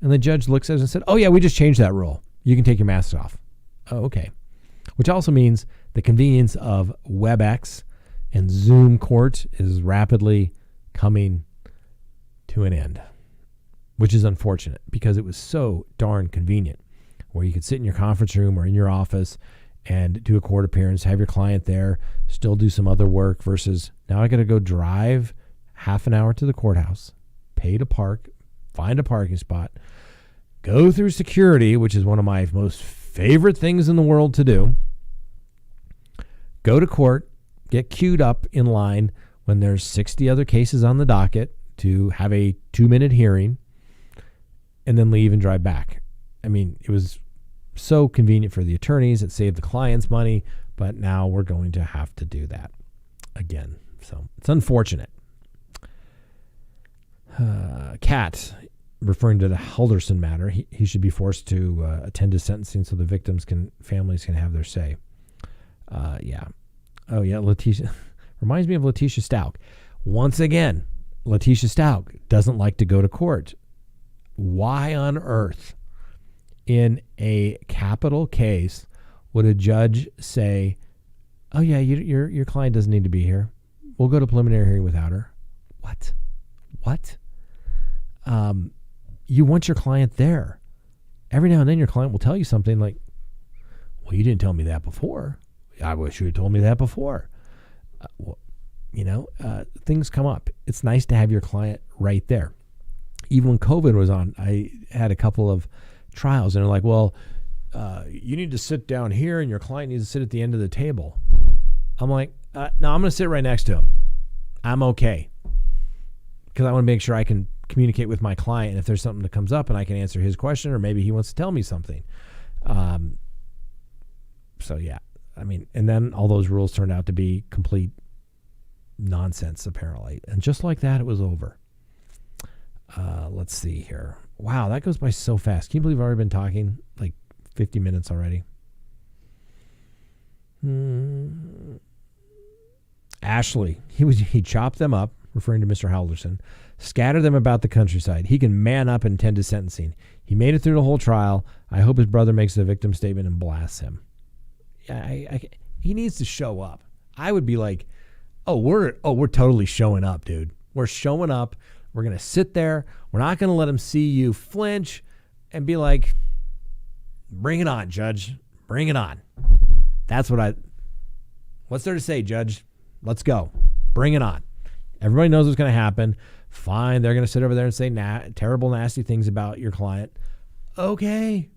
And the judge looks at us and said, oh, yeah, we just changed that rule. You can take your masks off. Oh, okay. Which also means the convenience of WebEx and Zoom court is rapidly coming to an end, which is unfortunate because it was so darn convenient where you could sit in your conference room or in your office and do a court appearance, have your client there, still do some other work versus now I got to go drive half an hour to the courthouse, pay to park, find a parking spot, go through security, which is one of my most favorite things in the world to do, go to court, get queued up in line when there's 60 other cases on the docket to have a 2-minute hearing, and then leave and drive back. I mean, it was so convenient for the attorneys. It saved the clients money, but now we're going to have to do that again. So it's unfortunate. Kat, referring to the Halderson matter, he should be forced to attend his sentencing so the families can have their say. Yeah. Oh, yeah, Letitia. Reminds me of Letitia Stout. Once again, Letitia Stout doesn't like to go to court. Why on earth, in a capital case, would a judge say, oh, yeah, your client doesn't need to be here. We'll go to preliminary hearing without her. What? You want your client there. Every now and then your client will tell you something like, well, you didn't tell me that before. I wish you had told me that before. Things come up. It's nice to have your client right there. Even when COVID was on, I had a couple of trials and they're like, well, you need to sit down here and your client needs to sit at the end of the table. I'm like, no, I'm going to sit right next to him. I'm okay. Because I want to make sure I can communicate with my client. And if there's something that comes up and I can answer his question, or maybe he wants to tell me something. So yeah, I mean, and then all those rules turned out to be complete nonsense, apparently. And just like that, it was over. Let's see here. Wow, that goes by so fast. Can you believe I've already been talking like 50 minutes already? Ashley, he chopped them up, referring to Mr. Halderson, scattered them about the countryside. He can man up and tend to sentencing. He made it through the whole trial. I hope his brother makes the victim statement and blasts him. He needs to show up. I would be like, we're totally showing up, dude. We're showing up. We're going to sit there. We're not going to let him see you flinch and be like, bring it on, judge. Bring it on. That's what's there to say, judge? Let's go. Bring it on. Everybody knows what's going to happen. Fine. They're going to sit over there and say terrible, nasty things about your client. Okay.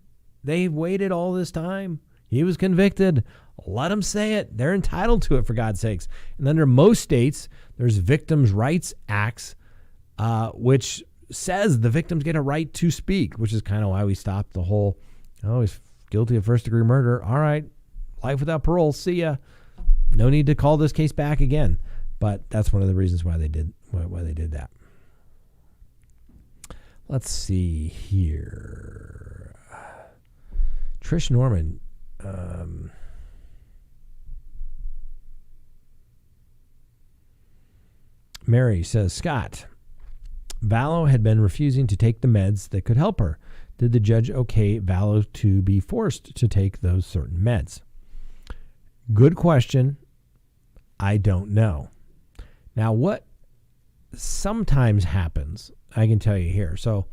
They waited all this time. He was convicted. Let them say it. They're entitled to it, for God's sakes. And under most states, there's Victims' Rights Acts, which says the victims get a right to speak, which is kind of why we stopped the whole, he's guilty of first-degree murder. All right, life without parole. See ya. No need to call this case back again. But that's one of the reasons why they did that. Let's see here. Trish Norman. Mary says, Scott, Vallow had been refusing to take the meds that could help her. Did the judge okay Vallow to be forced to take those certain meds? Good question. I don't know. Now, what sometimes happens, I can tell you here. So,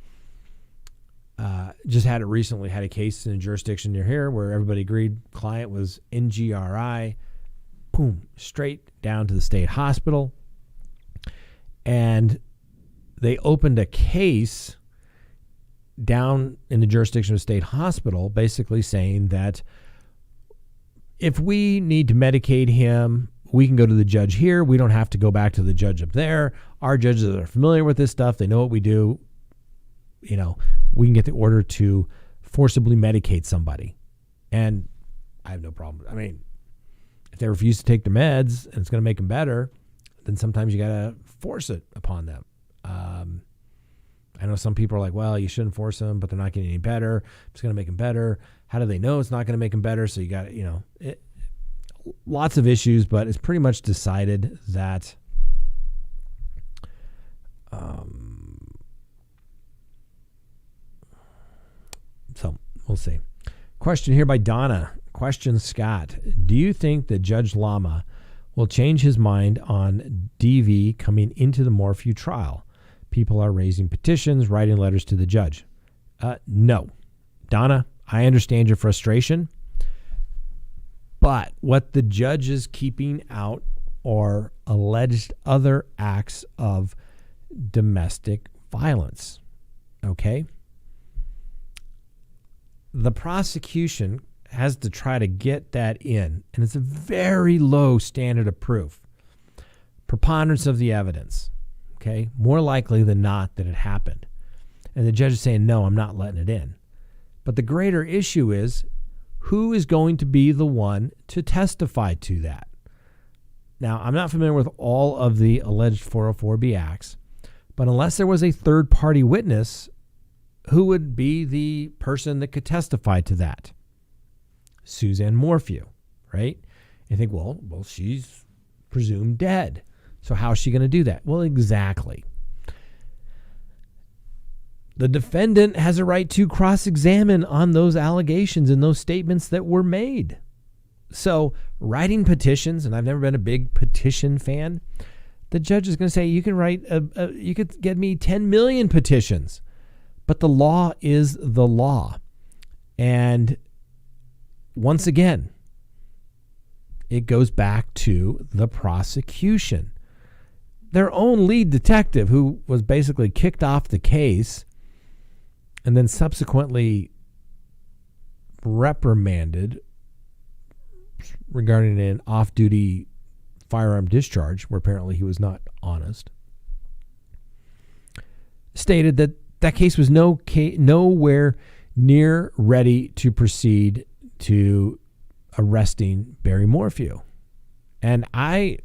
just had a case in a jurisdiction near here where everybody agreed client was NGRI, boom, straight down to the state hospital. And they opened a case down in the jurisdiction of state hospital, basically saying that if we need to medicate him, we can go to the judge here. We don't have to go back to the judge up there. Our judges are familiar with this stuff. They know what we do. We can get the order to forcibly medicate somebody. And I have no problem. I mean, if they refuse to take the meds and it's going to make them better, then sometimes you got to force it upon them. I know some people are like, well, you shouldn't force them, but they're not getting any better. It's going to make them better. How do they know it's not going to make them better? So you got, lots of issues, but it's pretty much decided that So we'll see. Question here by Donna. Question, Scott. Do you think that Judge Lama will change his mind on DV coming into the Morphew trial? People are raising petitions, writing letters to the judge. No. Donna, I understand your frustration, but what the judge is keeping out are alleged other acts of domestic violence. Okay? The prosecution has to try to get that in, and it's a very low standard of proof. Preponderance of the evidence, okay? More likely than not that it happened. And the judge is saying, no, I'm not letting it in. But the greater issue is, who is going to be the one to testify to that? Now, I'm not familiar with all of the alleged 404B acts, but unless there was a third-party witness, who would be the person that could testify to that? Suzanne Morphew, right? You think, well, she's presumed dead. So how is she going to do that? Well, exactly. The defendant has a right to cross-examine on those allegations and those statements that were made. So writing petitions, and I've never been a big petition fan, the judge is going to say, you can write, you could get me 10 million petitions, but the law is the law. And once again, it goes back to the prosecution. Their own lead detective, who was basically kicked off the case and then subsequently reprimanded regarding an off-duty firearm discharge, where apparently he was not honest, stated that that case was nowhere near ready to proceed to arresting Barry Morphew. And I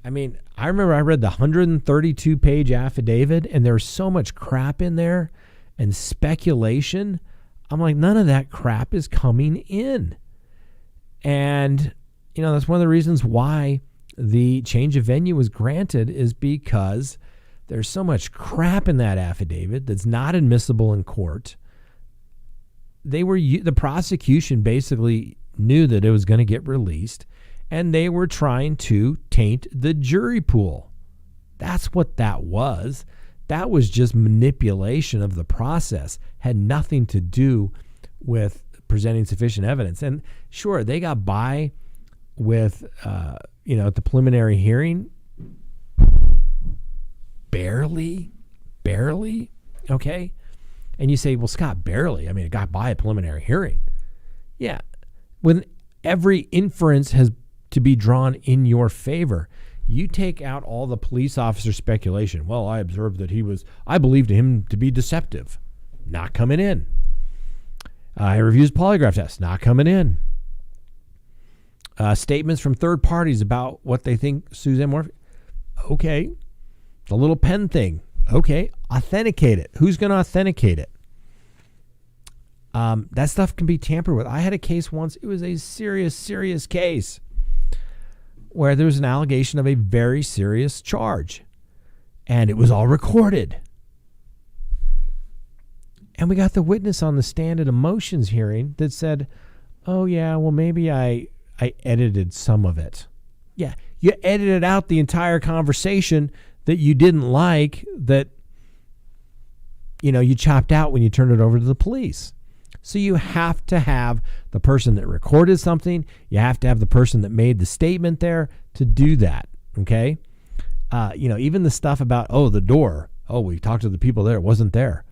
remember I read the 132-page affidavit, and there was so much crap in there and speculation. I'm like, none of that crap is coming in. And, that's one of the reasons why the change of venue was granted, is because there's so much crap in that affidavit that's not admissible in court. The prosecution basically knew that it was going to get released, and they were trying to taint the jury pool. That's what that was. That was just manipulation of the process. Had nothing to do with presenting sufficient evidence. And sure, they got by with, at the preliminary hearing, barely, okay? And you say, well, Scott, barely. It got by a preliminary hearing. Yeah. When every inference has to be drawn in your favor, you take out all the police officer speculation. Well, I observed that I believed him to be deceptive. Not coming in. I reviewed polygraph tests. Not coming in. Statements from third parties about what they think Suzanne Morphew. Okay. The little pen thing. Okay. Authenticate it. Who's going to authenticate it? That stuff can be tampered with. I had a case once. It was a serious case where there was an allegation of a very serious charge, and it was all recorded. And we got the witness on the stand at a motions hearing that said, oh yeah, well maybe I edited some of it. Yeah, you edited out the entire conversation that you didn't like, that you chopped out when you turned it over to the police. So you have to have the person that recorded something. You have to have the person that made the statement there to do that. Okay. Even the stuff about, the door. We talked to the people there. It wasn't there.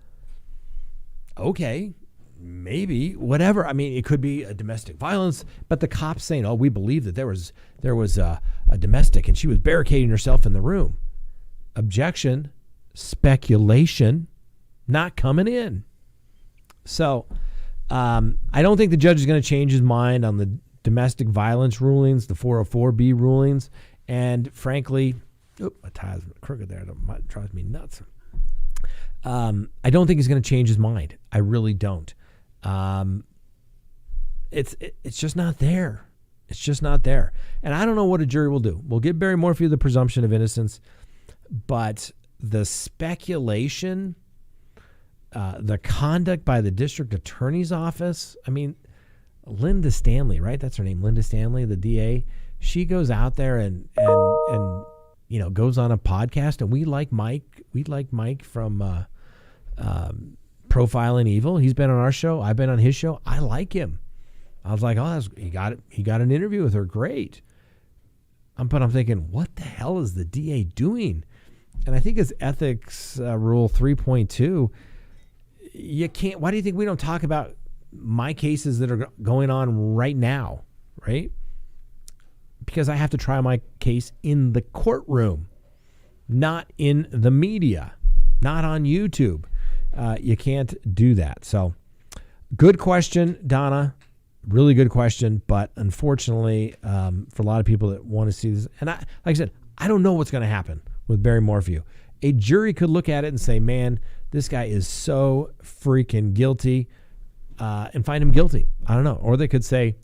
Okay. Maybe, whatever. It could be a domestic violence, but the cops saying, we believe that there was a domestic and she was barricading herself in the room. Objection, speculation, not coming in. So, I don't think the judge is going to change his mind on the domestic violence rulings, the 404B rulings, and frankly, my tie's crooked there. It drives me nuts. I don't think he's going to change his mind. I really don't. It's just not there. It's just not there. And I don't know what a jury will do. We'll give Barry Morphew the presumption of innocence, but the speculation, the conduct by the district attorney's office. I mean, Linda Stanley, right? That's her name, Linda Stanley, the DA. She goes out there and goes on a podcast, and we like Mike from Profiling Evil. He's been on our show. I've been on his show. I like him. I was like, oh, he got an interview with her. Great. But I'm thinking, what the hell is the DA doing? And I think it's ethics rule 3.2. You can't. Why do you think we don't talk about my cases that are going on right now, right? Because I have to try my case in the courtroom, not in the media, not on YouTube. You can't do that. So, good question, Donna. Really good question. But unfortunately, for a lot of people that want to see this, and like I said, I don't know what's going to happen with Barry Morphew. A jury could look at it and say, man, this guy is so freaking guilty, and find him guilty. I don't know. Or they could say,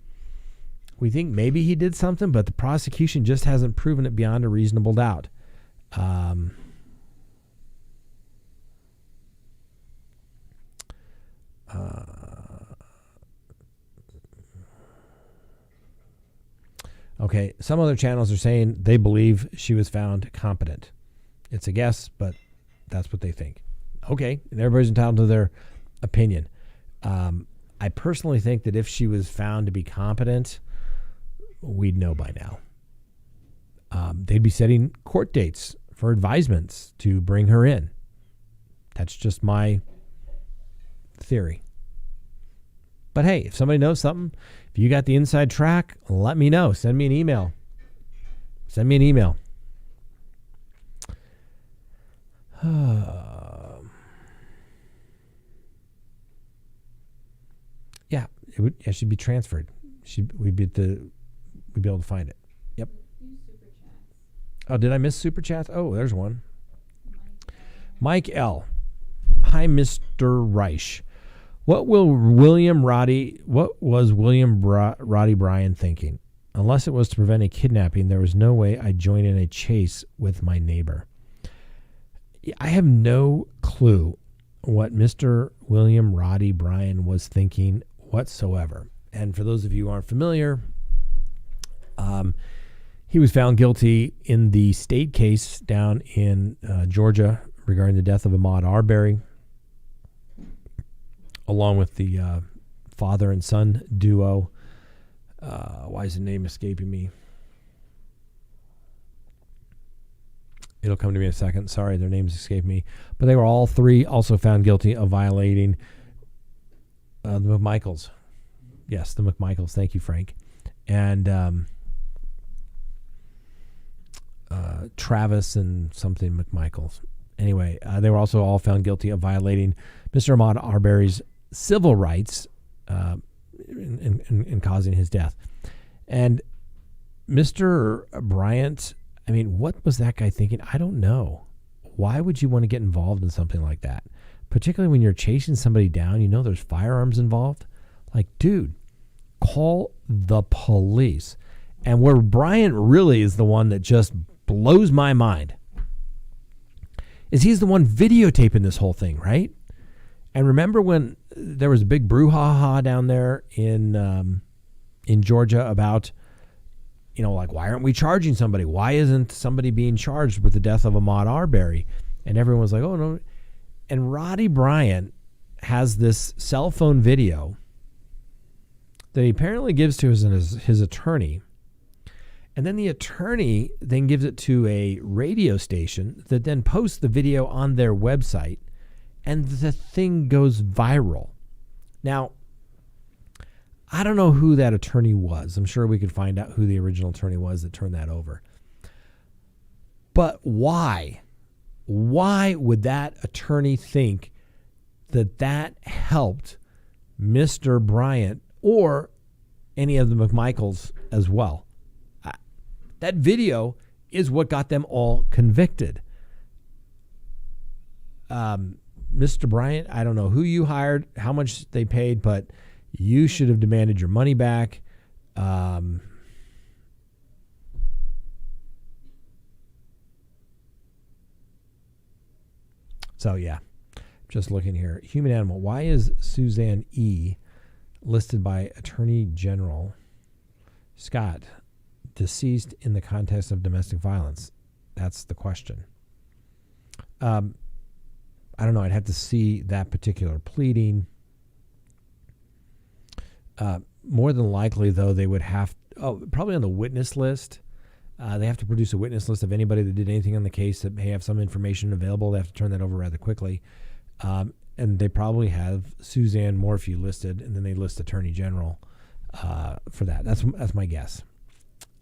we think maybe he did something, but the prosecution just hasn't proven it beyond a reasonable doubt. Okay, some other channels are saying they believe she was found competent. It's a guess, but that's what they think. Okay, and everybody's entitled to their opinion. I personally think that if she was found to be competent, we'd know by now. They'd be setting court dates for advisements to bring her in. That's just my theory. But hey, if somebody knows something, if you got the inside track, let me know. Send me an email. Yeah, it should be transferred. We'd be able to find it. Yep. Oh, did I miss super chats? Oh, there's one. Mike L. Hi, Mr. Reich. What was William Roddy Bryan thinking? Unless it was to prevent a kidnapping, there was no way I'd join in a chase with my neighbor. I have no clue what Mr. William Roddy Bryan was thinking whatsoever. And for those of you who aren't familiar, he was found guilty in the state case down in Georgia regarding the death of Ahmaud Arbery, along with the father and son duo. Why is the name escaping me? It'll come to me in a second. Sorry, their names escape me. But they were all three also found guilty of violating the McMichaels. Yes, the McMichaels. Thank you, Frank. And Travis and something McMichaels. Anyway, they were also all found guilty of violating Mr. Ahmaud Arbery's civil rights in causing his death. And Mr. Bryant, I mean, what was that guy thinking? I don't know. Why would you want to get involved in something like that? Particularly when you're chasing somebody down, you know there's firearms involved. Like, dude, call the police. And where Bryant really is the one that just blows my mind is he's the one videotaping this whole thing, right? And remember when there was a big brouhaha down there in Georgia about, like, why aren't we charging somebody? Why isn't somebody being charged with the death of Ahmaud Arbery? And everyone was like, oh, no. And Roddy Bryant has this cell phone video that he apparently gives to his attorney. And then the attorney then gives it to a radio station that then posts the video on their website, and the thing goes viral. Now, I don't know who that attorney was. I'm sure we could find out who the original attorney was that turned that over. But why? Why would that attorney think that helped Mr. Bryant or any of the McMichaels as well? That video is what got them all convicted. Mr. Bryant, I don't know who you hired, how much they paid, but you should have demanded your money back. So, yeah, just looking here. Human animal. Why is Suzanne E. listed by Attorney General Scott deceased in the context of domestic violence? That's the question. I don't know. I'd have to see that particular pleading. More than likely, though, they would have, probably on the witness list. They have to produce a witness list of anybody that did anything on the case that may have some information available. They have to turn that over rather quickly. And they probably have Suzanne Morphew listed, and then they list Attorney General for that. That's my guess.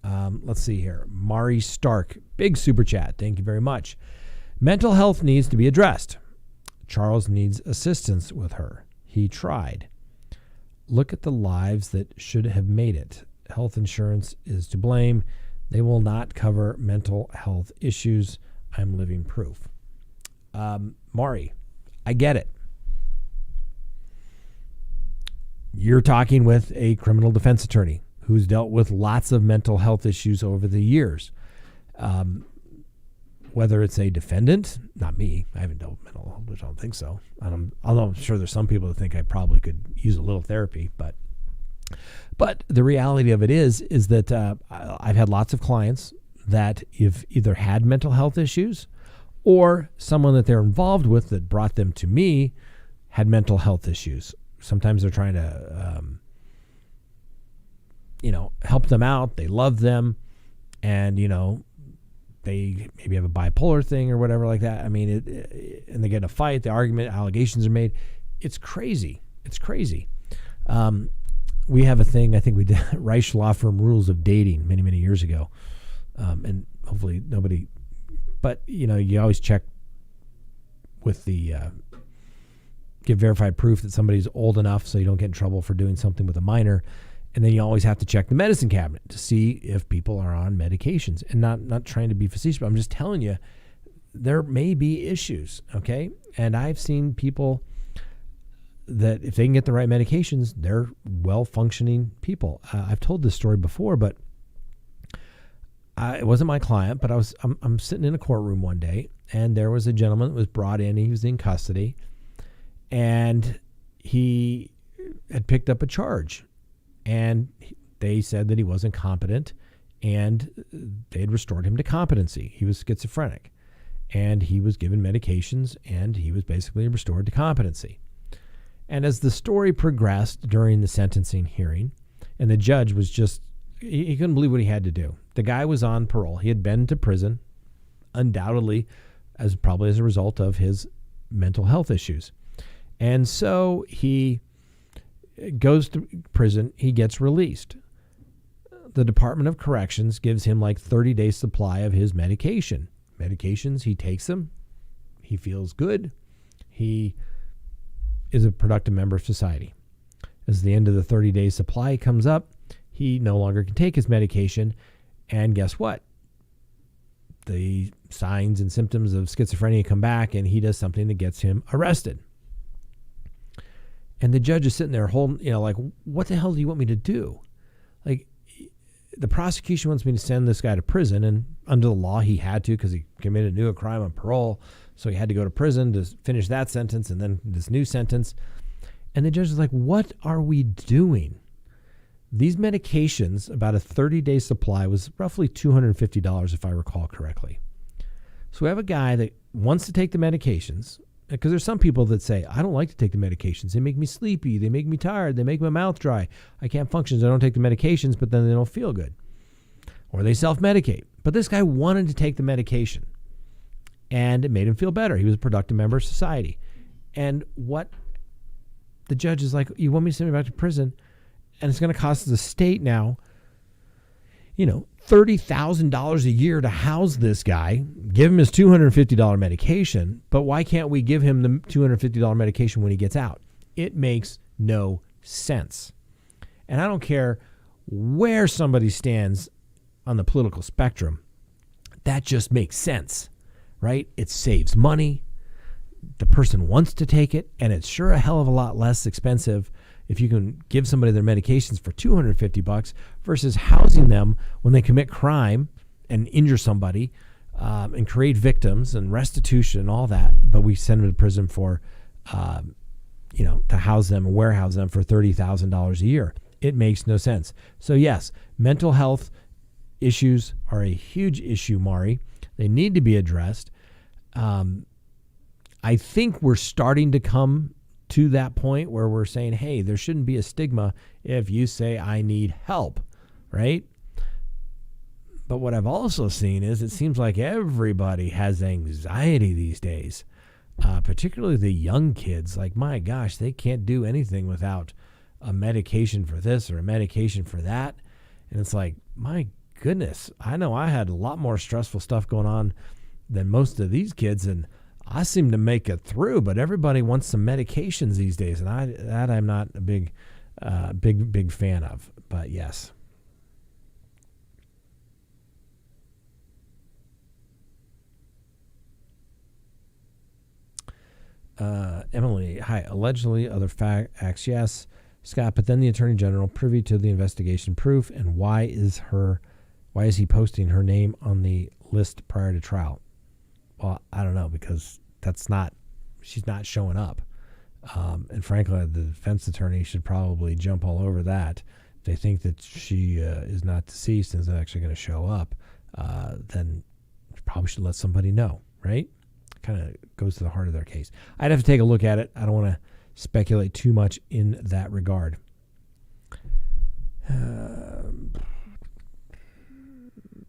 Let's see here. Mari Stark, big super chat. Thank you very much. Mental health needs to be addressed. Charles needs assistance with her. He tried. Look at the lives that should have made it. Health insurance is to blame. They will not cover mental health issues. I'm living proof. Mari, I get it. You're talking with a criminal defense attorney who's dealt with lots of mental health issues over the years. Whether it's a defendant, not me, I haven't dealt with mental health, which I don't think so. Although I'm sure there's some people that think I probably could use a little therapy, but the reality of it is that I've had lots of clients that have either had mental health issues or someone that they're involved with that brought them to me had mental health issues. Sometimes they're trying to, help them out. They love them, and they maybe have a bipolar thing or whatever like that. I mean, and they get in a fight. The argument, allegations are made. It's crazy. It's crazy. We have a thing. I think we did Reich Law Firm Rules of Dating many, many years ago, and hopefully nobody. But you always check with the. Give verified proof that somebody's old enough so you don't get in trouble for doing something with a minor. And then you always have to check the medicine cabinet to see if people are on medications. And not trying to be facetious, but I'm just telling you, there may be issues, okay? And I've seen people that if they can get the right medications, they're well-functioning people. I've told this story before, but it wasn't my client, but I'm sitting in a courtroom one day, and there was a gentleman that was brought in. He was in custody, and he had picked up a charge. And they said that he wasn't competent, and they had restored him to competency. He was schizophrenic, and he was given medications, and he was basically restored to competency. And as the story progressed during the sentencing hearing, and the judge was just, he couldn't believe what he had to do. The guy was on parole. He had been to prison, undoubtedly, probably as a result of his mental health issues. And so he goes to prison, he gets released. The Department of Corrections gives him like 30-day supply of his medications. He takes them. He feels good. He is a productive member of society. As the end of the 30-day supply comes up, he no longer can take his medication. And guess what? The signs and symptoms of schizophrenia come back, and he does something that gets him arrested. And the judge is sitting there holding, like, what the hell do you want me to do? Like, the prosecution wants me to send this guy to prison, and under the law he had to because he committed a crime on parole, so he had to go to prison to finish that sentence and then this new sentence. And the judge is like, what are we doing? These medications, about a 30-day supply, was roughly $250 if I recall correctly. So we have a guy that wants to take the medications, because there's some people that say, I don't like to take the medications. They make me sleepy. They make me tired. They make my mouth dry. I can't function, so I don't take the medications, but then they don't feel good. Or they self-medicate. But this guy wanted to take the medication, and it made him feel better. He was a productive member of society. And what the judge is like, you want me to send him back to prison, and it's going to cost the state now, $30,000 a year to house this guy, give him his $250 medication, but why can't we give him the $250 medication when he gets out? It makes no sense. And I don't care where somebody stands on the political spectrum. That just makes sense, right? It saves money. The person wants to take it, and it's sure a hell of a lot less expensive if you can give somebody their medications for $250 versus housing them when they commit crime and injure somebody and create victims and restitution and all that, but we send them to prison for, to house them and warehouse them for $30,000 a year. It makes no sense. So yes, mental health issues are a huge issue, Mari. They need to be addressed. I think we're starting to come to that point where we're saying, hey, there shouldn't be a stigma if you say I need help, right? But what I've also seen is it seems like everybody has anxiety these days, particularly the young kids. Like, my gosh, they can't do anything without a medication for this or a medication for that. And it's like, my goodness, I know I had a lot more stressful stuff going on than most of these kids, and I seem to make it through, but everybody wants some medications these days, and I'm not a big fan of. But yes. Emily, hi. Allegedly, other facts, yes. Scott, but then the Attorney General privy to the investigation proof, and why is he posting her name on the list prior to trial? Well, I don't know, because she's not showing up. And frankly, the defense attorney should probably jump all over that. If they think that she is not deceased and is actually going to show up, then probably should let somebody know, right? Kind of goes to the heart of their case. I'd have to take a look at it. I don't want to speculate too much in that regard.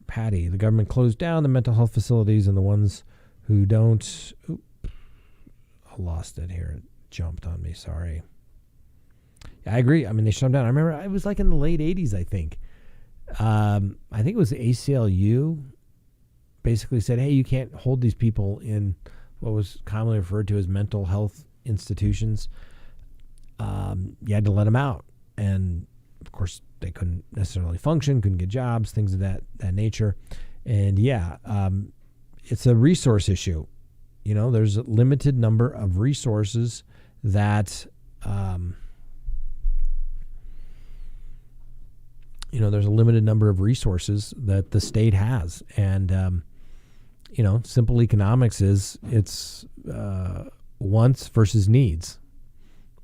Patty, the government closed down the mental health facilities, and the ones who don't... I lost it here. It jumped on me. Sorry. Yeah, I agree. I mean, they shut them down. I remember it was like in the late 80s, I think. I think it was the ACLU basically said, hey, you can't hold these people in what was commonly referred to as mental health institutions. You had to let them out. And, of course, they couldn't necessarily function, couldn't get jobs, things of that nature. And, yeah, it's a resource issue. There's a limited number of resources that, there's a limited number of resources that the state has. And, simple economics is it's wants versus needs.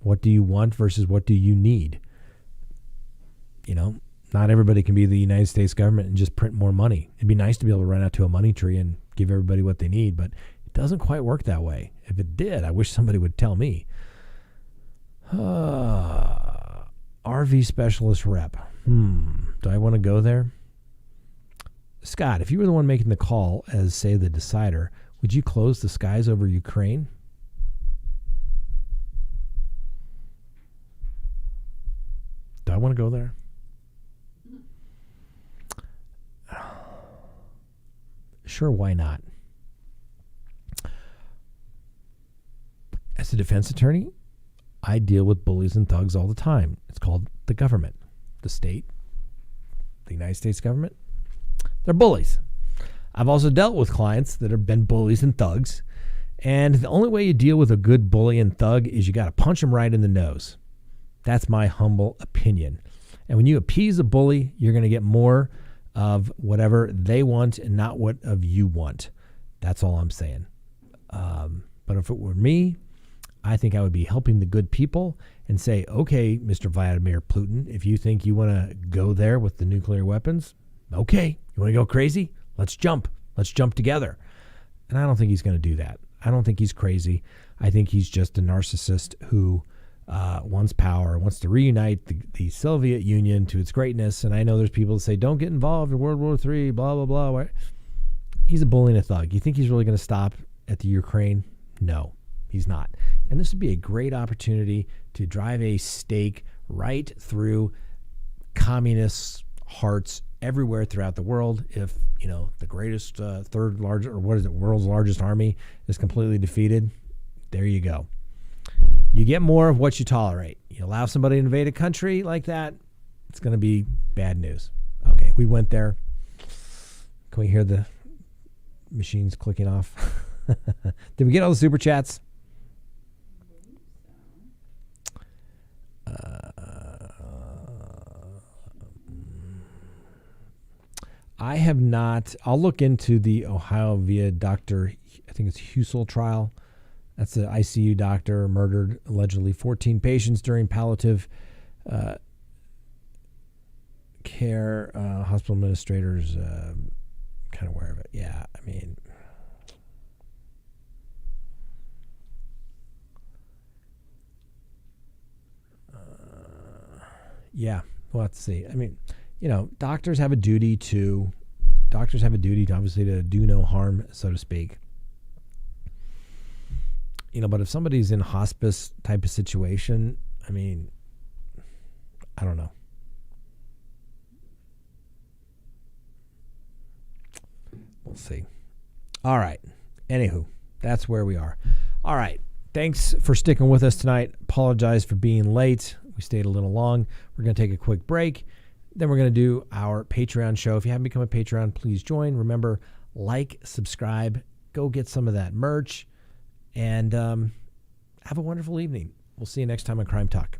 What do you want versus what do you need? Not everybody can be the United States government and just print more money. It'd be nice to be able to run out to a money tree and give everybody what they need, but it doesn't quite work that way. If it did, I wish somebody would tell me. RV specialist rep. Do I want to go there? Scott, if you were the one making the call as, say, the decider, would you close the skies over Ukraine? Do I want to go there? Sure, why not? As a defense attorney, I deal with bullies and thugs all the time. It's called the government, the state, the United States government. They're bullies. I've also dealt with clients that have been bullies and thugs, and the only way you deal with a good bully and thug is you got to punch them right in the nose. That's my humble opinion. And when you appease a bully, you're going to get more of whatever they want and not what of you want. That's all I'm saying. But if it were me, I think I would be helping the good people and say, okay, Mr. Vladimir Putin, if you think you want to go there with the nuclear weapons, okay, you want to go crazy? Let's jump. Let's jump together. And I don't think he's going to do that. I don't think he's crazy. I think he's just a narcissist who wants power, wants to reunite the Soviet Union to its greatness. And I know there's people that say, don't get involved in World War III, blah, blah, blah. He's a bully and a thug. You think he's really going to stop at the Ukraine? No, he's not. And this would be a great opportunity to drive a stake right through communist hearts everywhere throughout the world. If, the greatest world's largest army is completely defeated, there you go. You get more of what you tolerate. You allow somebody to invade a country like that, it's going to be bad news. Okay, we went there. Can we hear the machines clicking off? Did we get all the super chats? I have not. I'll look into the Ohio via Dr. I think it's Husel trial. That's the ICU doctor murdered allegedly 14 patients during palliative care. Hospital administrators kind of aware of it. Yeah, I mean, yeah. Well, let's see. I mean, doctors have a duty to obviously to do no harm, so to speak. But if somebody's in hospice type of situation, I mean, I don't know. We'll see. All right. Anywho, that's where we are. All right. Thanks for sticking with us tonight. Apologize for being late. We stayed a little long. We're going to take a quick break. Then we're going to do our Patreon show. If you haven't become a Patreon, please join. Remember, like, subscribe, go get some of that merch, and have a wonderful evening. We'll see you next time on Crime Talk.